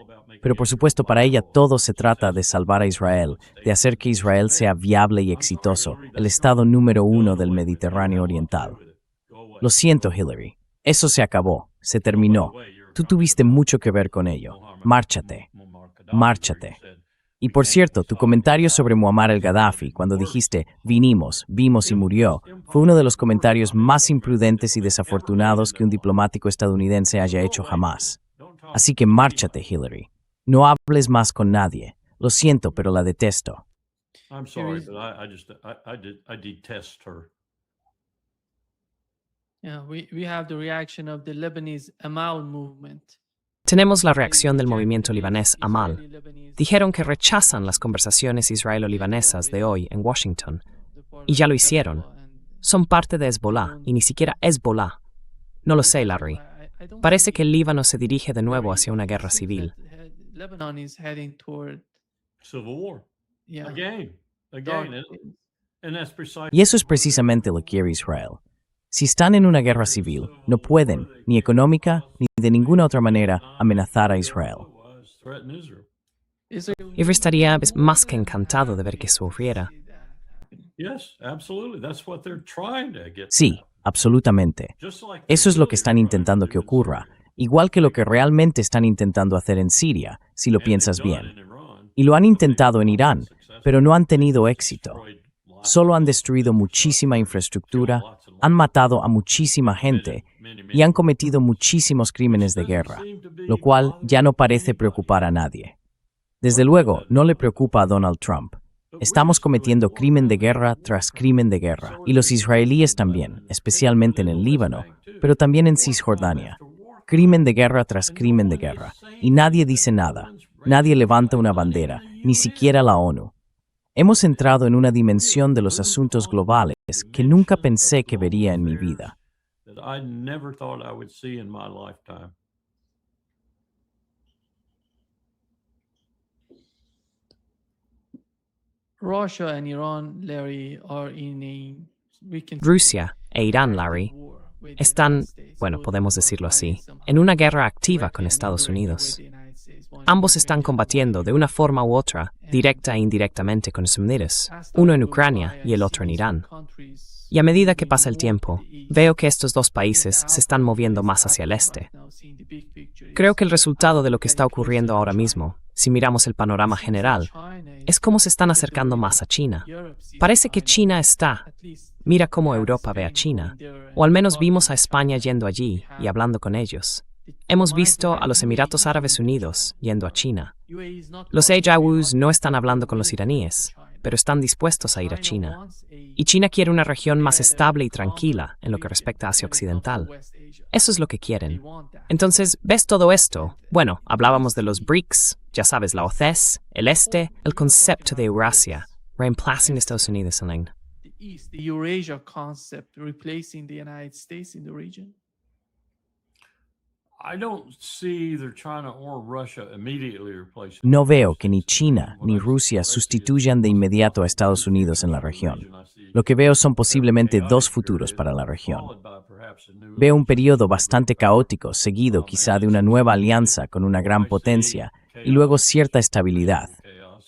Pero por supuesto para ella todo se trata de salvar a Israel, de hacer que Israel sea viable y exitoso, el estado número 1 del Mediterráneo Oriental. Lo siento, Hillary. Eso se acabó, se terminó. Tú tuviste mucho que ver con ello. Márchate. Márchate. Y por cierto, tu comentario sobre Muammar el-Gaddafi, cuando dijiste, vinimos, vimos y murió, fue uno de los comentarios más imprudentes y desafortunados que un diplomático estadounidense haya hecho jamás. Así que márchate, Hillary. No hables más con nadie. Lo siento, pero la detesto. I'm sorry, but I detest her. Yeah, we have the reaction of the Lebanese Amal movement. Tenemos la reacción del movimiento libanés Amal. Dijeron que rechazan las conversaciones israelo-libanesas de hoy en Washington. Y ya lo hicieron. Son parte de Hezbollah, y ni siquiera Hezbollah. No lo sé, Larry. Parece que el Líbano se dirige de nuevo hacia una guerra civil. Lebanon is heading toward Civil war. yeah. Again. dark And that's precisely. Y eso es precisamente lo que quiere Israel. Si están en una guerra civil, no pueden, ni económica, ni de ninguna otra manera, amenazar a Israel. Threaten Israel. Y estaría más que encantado de ver que eso ocurriera. Yes, absolutely. That's what they're trying to get. Sí, absolutamente. Just like Eso es lo que están intentando que ocurra, igual que lo que realmente están intentando hacer en Siria, si lo piensas bien. Y lo han intentado en Irán, pero no han tenido éxito. Solo han destruido muchísima infraestructura, han matado a muchísima gente y han cometido muchísimos crímenes de guerra, lo cual ya no parece preocupar a nadie. Desde luego, no le preocupa a Donald Trump. Estamos cometiendo crimen de guerra tras crimen de guerra, y los israelíes también, especialmente en el Líbano, pero también en Cisjordania. Crimen de guerra tras crimen de guerra, y nadie dice nada, nadie levanta una bandera, ni siquiera la ONU. Hemos entrado en una dimensión de los asuntos globales que nunca pensé que vería en mi vida. that I never thought I would see in my lifetime. Russia and Iran, Larry, are in a we can say, Rusia e Irán, Larry, war with the están, United States. bueno, Both podemos of them decirlo are así, fighting somehow en una guerra activa directly con and Estados indirectly with Unidos. the United States. One Ambos in están Ukraine, combatiendo de una forma u otra, directa e indirectamente con Estados Unidos, as uno time en goes Ucrania by, y el I otro en see these two Irán. countries Y a medida que moving pasa el more to tiempo, the east. veo que estos dos The países se outcome están of moviendo this más hacia el happening este. right now, seeing the big picture Creo is que el resultado de lo que Africa está getting closer ocurriendo to ahora China. mismo, si miramos el panorama It seems that general, China is es cómo se están looking the acercando way más that a China. Europe sees Parece que China, China está, at least mira cómo we have Europa ve a Spain China, going there o al and menos talking vimos a to España China. yendo We allí y have hablando con ellos. the Hemos might visto right a los UAE Emiratos going Árabes to Unidos China. yendo a China. UAE is not Los talking to Ayawus Iran, no but están they hablando con will los go to iraníes, China. pero están dispuestos a ir a China China. wants a Y China quiere una región más better, estable y calmer tranquila en lo que region respecta a Asia when it comes to Occidental. West Asia. Eso es lo que They quieren. want that. Entonces, ¿ves todo esto? Bueno, hablábamos de los BRICS, ya sabes, la OCES, el este, el concepto de Eurasia, reemplazando a Estados Unidos en la... The East, the Eurasia concept, replacing the United States in the region. I don't see either China or Russia immediately replacing. No veo que ni China ni Rusia sustituyan de inmediato a Estados Unidos en la región. Lo que veo son posiblemente dos futuros para la región. Veo un periodo bastante caótico, seguido quizá de una nueva alianza con una gran potencia, y luego cierta estabilidad.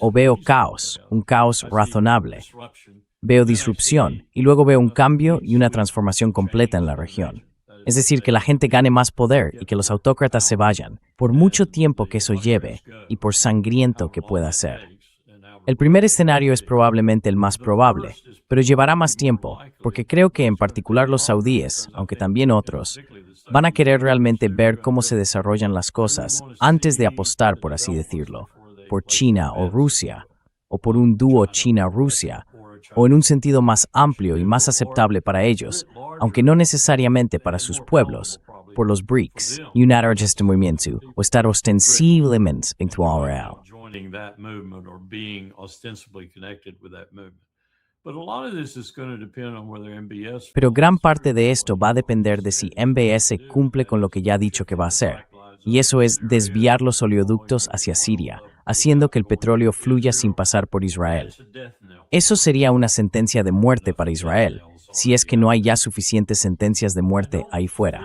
O veo caos, un caos razonable. Veo disrupción, y luego veo un cambio y una transformación completa en la región. Es decir, que la gente gane más poder y que los autócratas se vayan, por mucho tiempo que eso lleve y por sangriento que pueda ser. El primer escenario es probablemente el más probable, pero llevará más tiempo, porque creo que en particular los saudíes, aunque también otros, van a querer realmente ver cómo se desarrollan las cosas antes de apostar, por así decirlo, por China o Rusia, o por un dúo China-Rusia, o en un sentido más amplio y más aceptable para ellos, aunque no necesariamente para sus pueblos, por los BRICS, United este movimiento, o estar ostensiblemente vinculado. Joining that movement or being ostensibly connected with that movement. But a lot of this is going to depend on whether MBS. Pero gran parte de esto va a depender de si MBS cumple con lo que ya ha dicho que va a hacer, y eso es desviar los oleoductos hacia Siria, haciendo que el petróleo fluya sin pasar por Israel. Eso sería una sentencia de muerte para Israel, si es que no hay ya suficientes sentencias de muerte ahí fuera.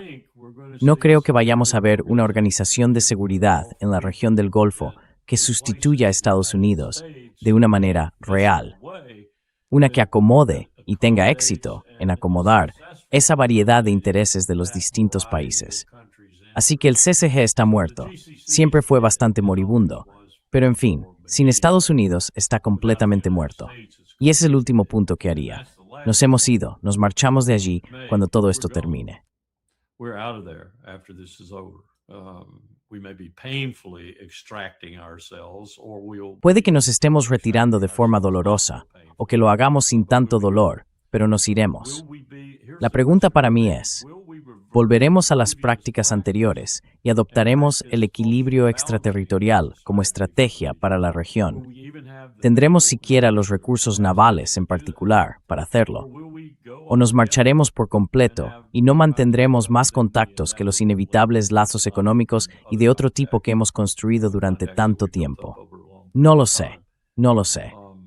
No creo que vayamos a ver una organización de seguridad en la región del Golfo que sustituya a Estados Unidos de una manera real, una que acomode y tenga éxito en acomodar esa variedad de intereses de los distintos países. Así que el CCG está muerto, siempre fue bastante moribundo, pero en fin, sin Estados Unidos está completamente muerto. Y ese es el último punto que haría. Nos hemos ido, nos marchamos de allí cuando todo esto termine. We're out of there after this is over. We may be painfully extracting ourselves, or we'll. Puede que nos estemos retirando de forma dolorosa, o que lo hagamos sin tanto dolor, pero nos iremos. La pregunta para mí es, ¿volveremos a las prácticas anteriores y adoptaremos el equilibrio extraterritorial como estrategia para la región? ¿Tendremos siquiera los recursos navales en particular para hacerlo? ¿O nos marcharemos por completo y no mantendremos más contactos que los inevitables lazos económicos y de otro tipo que hemos construido durante tanto tiempo? No lo sé,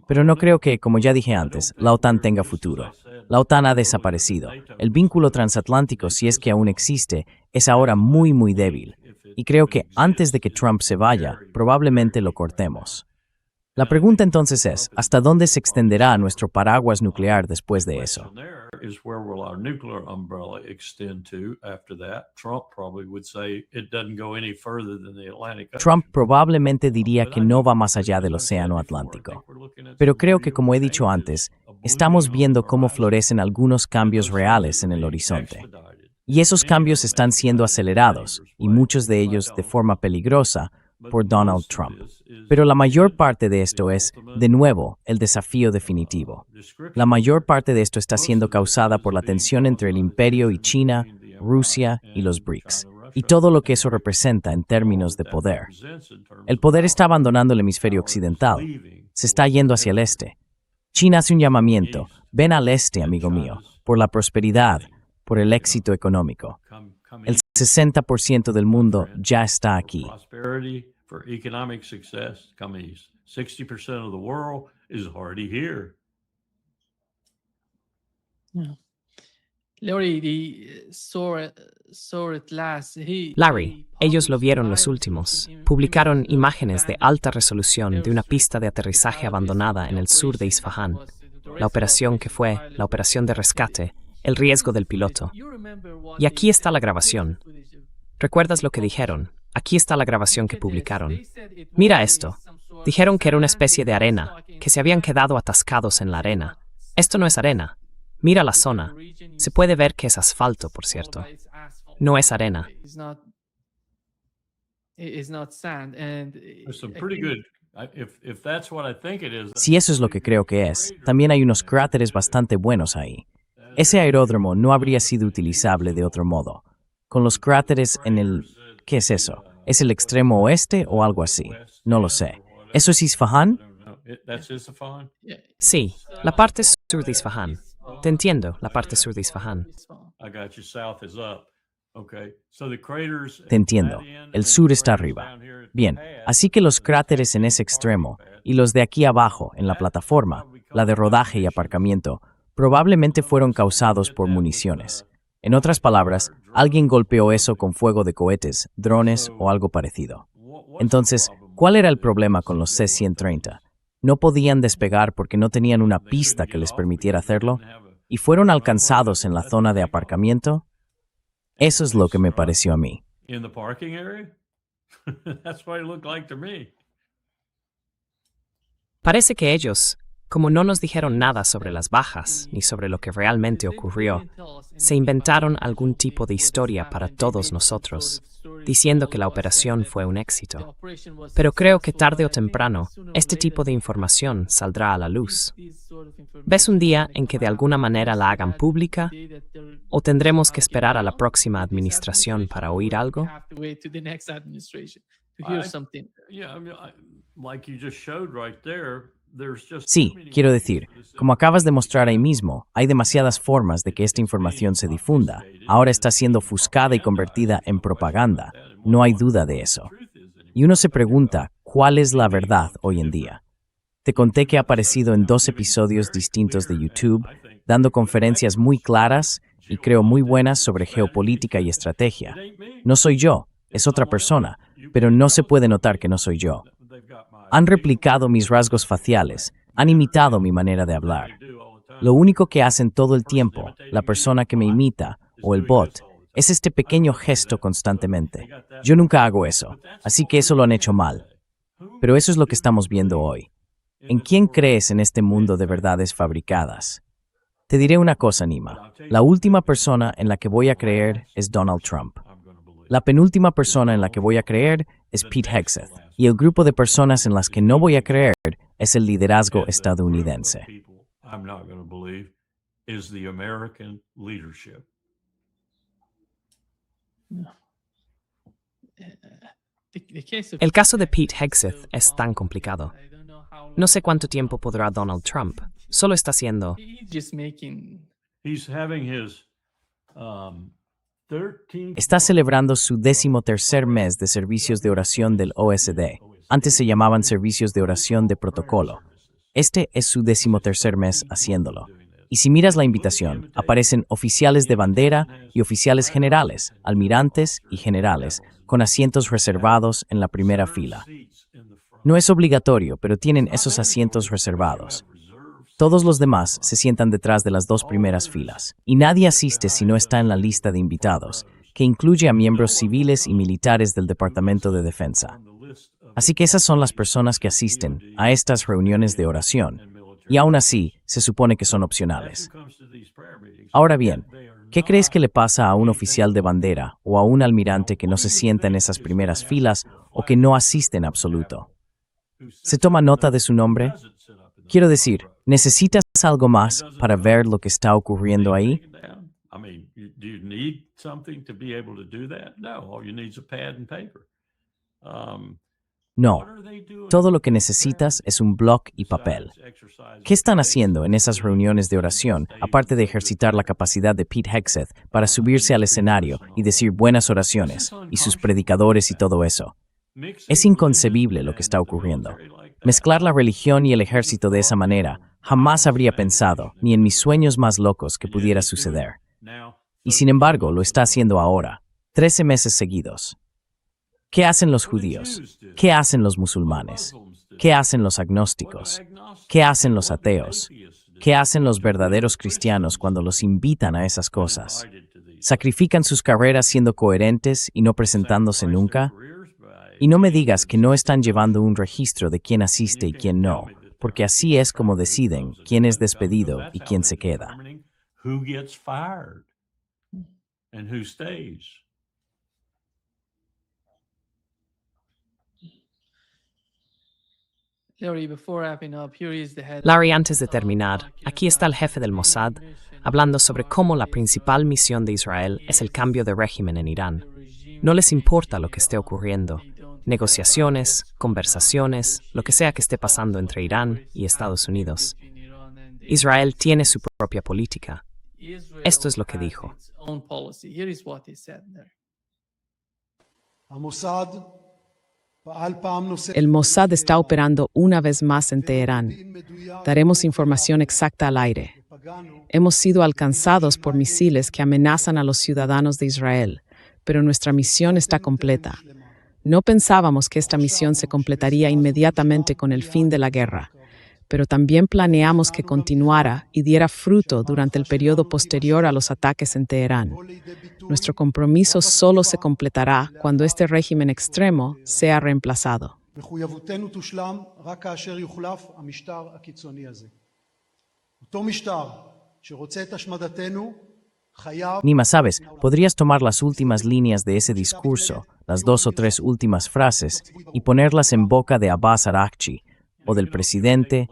pero no creo que, como ya dije antes, la OTAN tenga futuro. La OTAN ha desaparecido. El vínculo transatlántico, si es que aún existe, es ahora muy, muy débil. Y creo que antes de que Trump se vaya, probablemente lo cortemos. La pregunta entonces es, ¿hasta dónde se extenderá nuestro paraguas nuclear después de eso? Trump probablemente diría que no va más allá del Océano Atlántico. Pero creo que, como he dicho antes, estamos viendo cómo florecen algunos cambios reales en el horizonte. Y esos cambios están siendo acelerados, y muchos de ellos de forma peligrosa, por Donald Trump. Pero la mayor parte de esto es, de nuevo, el desafío definitivo. La mayor parte de esto está siendo causada por la tensión entre el imperio y China, Rusia y los BRICS, y todo lo que eso representa en términos de poder. El poder está abandonando el hemisferio occidental, se está yendo hacia el este. China hace un llamamiento, ven al este, amigo mío, por la prosperidad, por el éxito económico. El 60% del mundo ya está aquí. 60% of the world is already here. Yeah. Larry, they saw it last. Larry, ellos lo vieron los últimos. Publicaron imágenes de alta resolución de una pista de aterrizaje abandonada en el sur de Isfahán. La operación que fue, la operación de rescate, el riesgo del piloto. Y aquí está la grabación. ¿Recuerdas lo que dijeron? Aquí está la grabación que publicaron. Mira esto. Dijeron que era una especie de arena, que se habían quedado atascados en la arena. Esto no es arena. Mira la zona. Se puede ver que es asfalto, por cierto. No es arena. Si eso es lo que creo que es, también hay unos cráteres bastante buenos ahí. Ese aeródromo no habría sido utilizable de otro modo. Con los cráteres en el... ¿Qué es eso? ¿Es el extremo oeste o algo así? No lo sé. ¿Eso es Isfahán? Sí, la parte sur de Isfahán. Te entiendo, la parte sur de Isfahán. Te entiendo. El sur está arriba. Bien, así que los cráteres en ese extremo y los de aquí abajo, en la plataforma, la de rodaje y aparcamiento, probablemente fueron causados por municiones. En otras palabras, alguien golpeó eso con fuego de cohetes, drones o algo parecido. Entonces, ¿cuál era el problema con los C-130? ¿No podían despegar porque no tenían una pista que les permitiera hacerlo? ¿Y fueron alcanzados en la zona de aparcamiento? Eso es lo que me pareció a mí. Parece que ellos, como no nos dijeron nada sobre las bajas ni sobre lo que realmente ocurrió, se inventaron algún tipo de historia para todos nosotros, diciendo que la operación fue un éxito. Pero creo que tarde o temprano, este tipo de información saldrá a la luz. ¿Ves un día en que de alguna manera la hagan pública? ¿O tendremos que esperar a la próxima administración para oír algo? Sí, quiero decir, como acabas de mostrar ahí mismo, hay demasiadas formas de que esta información se difunda. Ahora está siendo ofuscada y convertida en propaganda. No hay duda de eso. Y uno se pregunta, ¿cuál es la verdad hoy en día? Te conté que ha aparecido en 2 episodios distintos de YouTube, dando conferencias muy claras y creo muy buenas sobre geopolítica y estrategia. No soy yo, es otra persona, pero no se puede notar que no soy yo. Han replicado mis rasgos faciales, han imitado mi manera de hablar. Lo único que hacen todo el tiempo, la persona que me imita, o el bot, es este pequeño gesto constantemente. Yo nunca hago eso, así que eso lo han hecho mal. Pero eso es lo que estamos viendo hoy. ¿En quién crees en este mundo de verdades fabricadas? Te diré una cosa, Nima. La última persona en la que voy a creer es Donald Trump. La penúltima persona en la que voy a creer es Pete Hegseth. Y el grupo de personas en las que no voy a creer es el liderazgo estadounidense. El caso de Pete Hegseth es tan complicado. No sé cuánto tiempo podrá Donald Trump. Solo está haciendo... Está celebrando su 13º mes de servicios de oración del OSD. Antes se llamaban servicios de oración de protocolo. Este es su 13º mes haciéndolo. Y si miras la invitación, aparecen oficiales de bandera y oficiales generales, almirantes y generales, con asientos reservados en la primera fila. No es obligatorio, pero tienen esos asientos reservados. Todos los demás se sientan detrás de las 2 primeras filas, y nadie asiste si no está en la lista de invitados, que incluye a miembros civiles y militares del Departamento de Defensa. Así que esas son las personas que asisten a estas reuniones de oración, y aún así se supone que son opcionales. Ahora bien, ¿qué crees que le pasa a un oficial de bandera o a un almirante que no se sienta en esas primeras filas o que no asiste en absoluto? ¿Se toma nota de su nombre? Quiero decir, ¿necesitas algo más para ver lo que está ocurriendo ahí? No. Todo lo que necesitas es un bloc y papel. ¿Qué están haciendo en esas reuniones de oración, aparte de ejercitar la capacidad de Pete Hegseth para subirse al escenario y decir buenas oraciones, y sus predicadores y todo eso? Es inconcebible lo que está ocurriendo. Mezclar la religión y el ejército de esa manera, jamás habría pensado, ni en mis sueños más locos, que pudiera suceder. Y sin embargo, lo está haciendo ahora, 13 meses seguidos. ¿Qué hacen los judíos? ¿Qué hacen los musulmanes? ¿Qué hacen los agnósticos? ¿Qué hacen los ateos? ¿Qué hacen los verdaderos cristianos cuando los invitan a esas cosas? ¿Sacrifican sus carreras siendo coherentes y no presentándose nunca? Y no me digas que no están llevando un registro de quién asiste y quién no, porque así es como deciden quién es despedido y quién se queda. Who gets fired and who stays. Larry, antes de terminar, aquí está el jefe del Mossad hablando sobre cómo la principal misión de Israel es el cambio de régimen en Irán. No les importa lo que esté ocurriendo. Negociaciones, conversaciones, lo que sea que esté pasando entre Irán y Estados Unidos. Israel tiene su propia política. Esto es lo que dijo. El Mossad está operando una vez más en Teherán. Daremos información exacta al aire. Hemos sido alcanzados por misiles que amenazan a los ciudadanos de Israel, pero nuestra misión está completa. No pensábamos que esta misión se completaría inmediatamente con el fin de la guerra, pero también planeamos que continuara y diera fruto durante el periodo posterior a los ataques en Teherán. Nuestro compromiso solo se completará cuando este régimen extremo sea reemplazado. Nima, ¿sabes? Podrías tomar las últimas líneas de ese discurso, las 2 o 3 últimas frases, y ponerlas en boca de Abbas Araghchi, o del presidente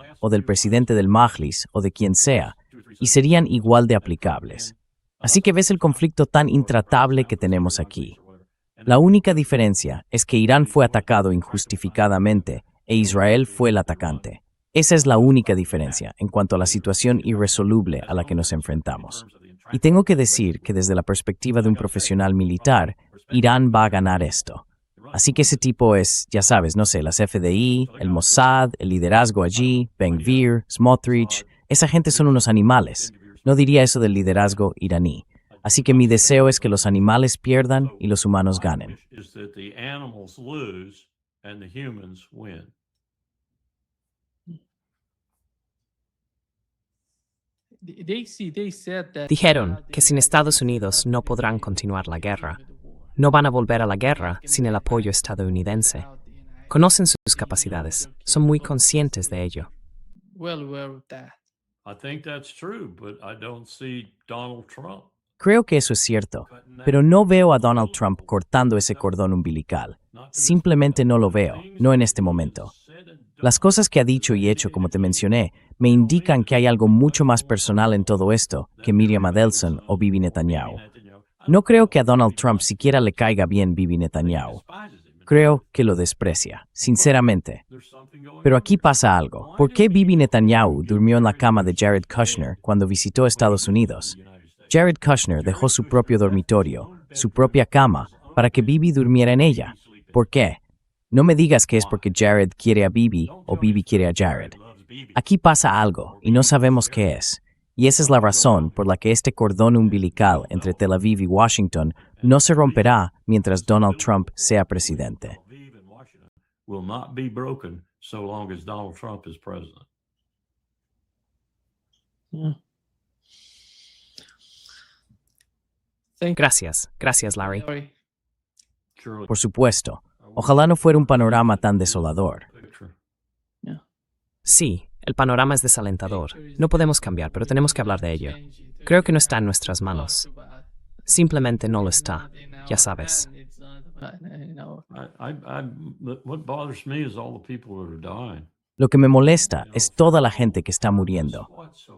del Majlis, o de quien sea, y serían igual de aplicables. Así que ves el conflicto tan intratable que tenemos aquí. La única diferencia es que Irán fue atacado injustificadamente e Israel fue el atacante. Esa es la única diferencia en cuanto a la situación irresoluble a la que nos enfrentamos. Y tengo que decir que desde la perspectiva de un profesional militar, Irán va a ganar esto. Así que ese tipo es, ya sabes, no sé, las FDI, el Mossad, el liderazgo allí, Ben-Gvir, Smotrich, esa gente son unos animales. No diría eso del liderazgo iraní. Así que mi deseo es que los animales pierdan y los humanos ganen. Dijeron que sin Estados Unidos no podrán continuar la guerra. No van a volver a la guerra sin el apoyo estadounidense. Conocen sus capacidades, son muy conscientes de ello. Creo que eso es cierto, pero no veo a Donald Trump cortando ese cordón umbilical. Simplemente no lo veo, no en este momento. Las cosas que ha dicho y hecho, como te mencioné, me indican que hay algo mucho más personal en todo esto que Miriam Adelson o Bibi Netanyahu. No creo que a Donald Trump siquiera le caiga bien Bibi Netanyahu. Creo que lo desprecia, sinceramente. Pero aquí pasa algo. ¿Por qué Bibi Netanyahu durmió en la cama de Jared Kushner cuando visitó Estados Unidos? Jared Kushner dejó su propio dormitorio, su propia cama, para que Bibi durmiera en ella. ¿Por qué? No me digas que es porque Jared quiere a Bibi o Bibi quiere a Jared. Aquí pasa algo y no sabemos qué es. Y esa es la razón por la que este cordón umbilical entre Tel Aviv y Washington no se romperá mientras Donald Trump sea presidente. Gracias, Larry. Por supuesto. Ojalá no fuera un panorama tan desolador. Sí, el panorama es desalentador. No podemos cambiar, pero tenemos que hablar de ello. Creo que no está en nuestras manos. Simplemente no lo está, ya sabes. Lo que me molesta es toda la gente que está muriendo.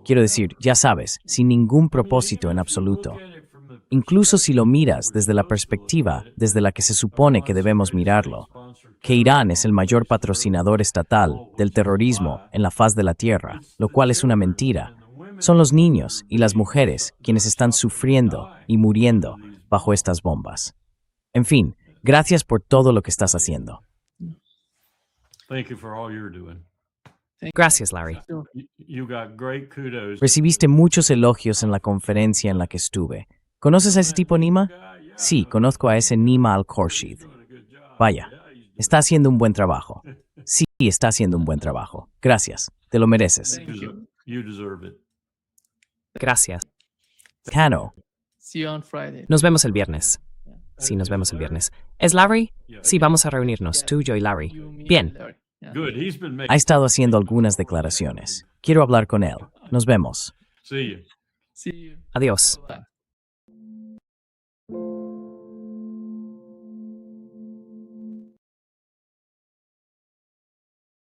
Quiero decir, ya sabes, sin ningún propósito en absoluto. Incluso si lo miras desde la perspectiva desde la que se supone que debemos mirarlo, que Irán es el mayor patrocinador estatal del terrorismo en la faz de la tierra, lo cual es una mentira. Son los niños y las mujeres quienes están sufriendo y muriendo bajo estas bombas. En fin, gracias por todo lo que estás haciendo. Thank you for all you're doing. Gracias, Larry. You got great kudos. Recibiste muchos elogios en la conferencia en la que estuve. ¿Conoces a ese tipo Nima? Sí, conozco a ese Nima al-Khorshid. Vaya, está haciendo un buen trabajo. Sí, está haciendo un buen trabajo. Gracias, te lo mereces. You deserve it. Gracias. Cano, See you on Friday. Nos vemos el viernes. Sí, nos vemos el viernes. ¿Es Larry? Sí, vamos a reunirnos, tú, yo y Larry. You, me, Bien. and Larry. Yeah. Good. He's been making. ha estado haciendo algunas declaraciones. Quiero hablar con él. Nos vemos. See you. See you. Adiós. Bye.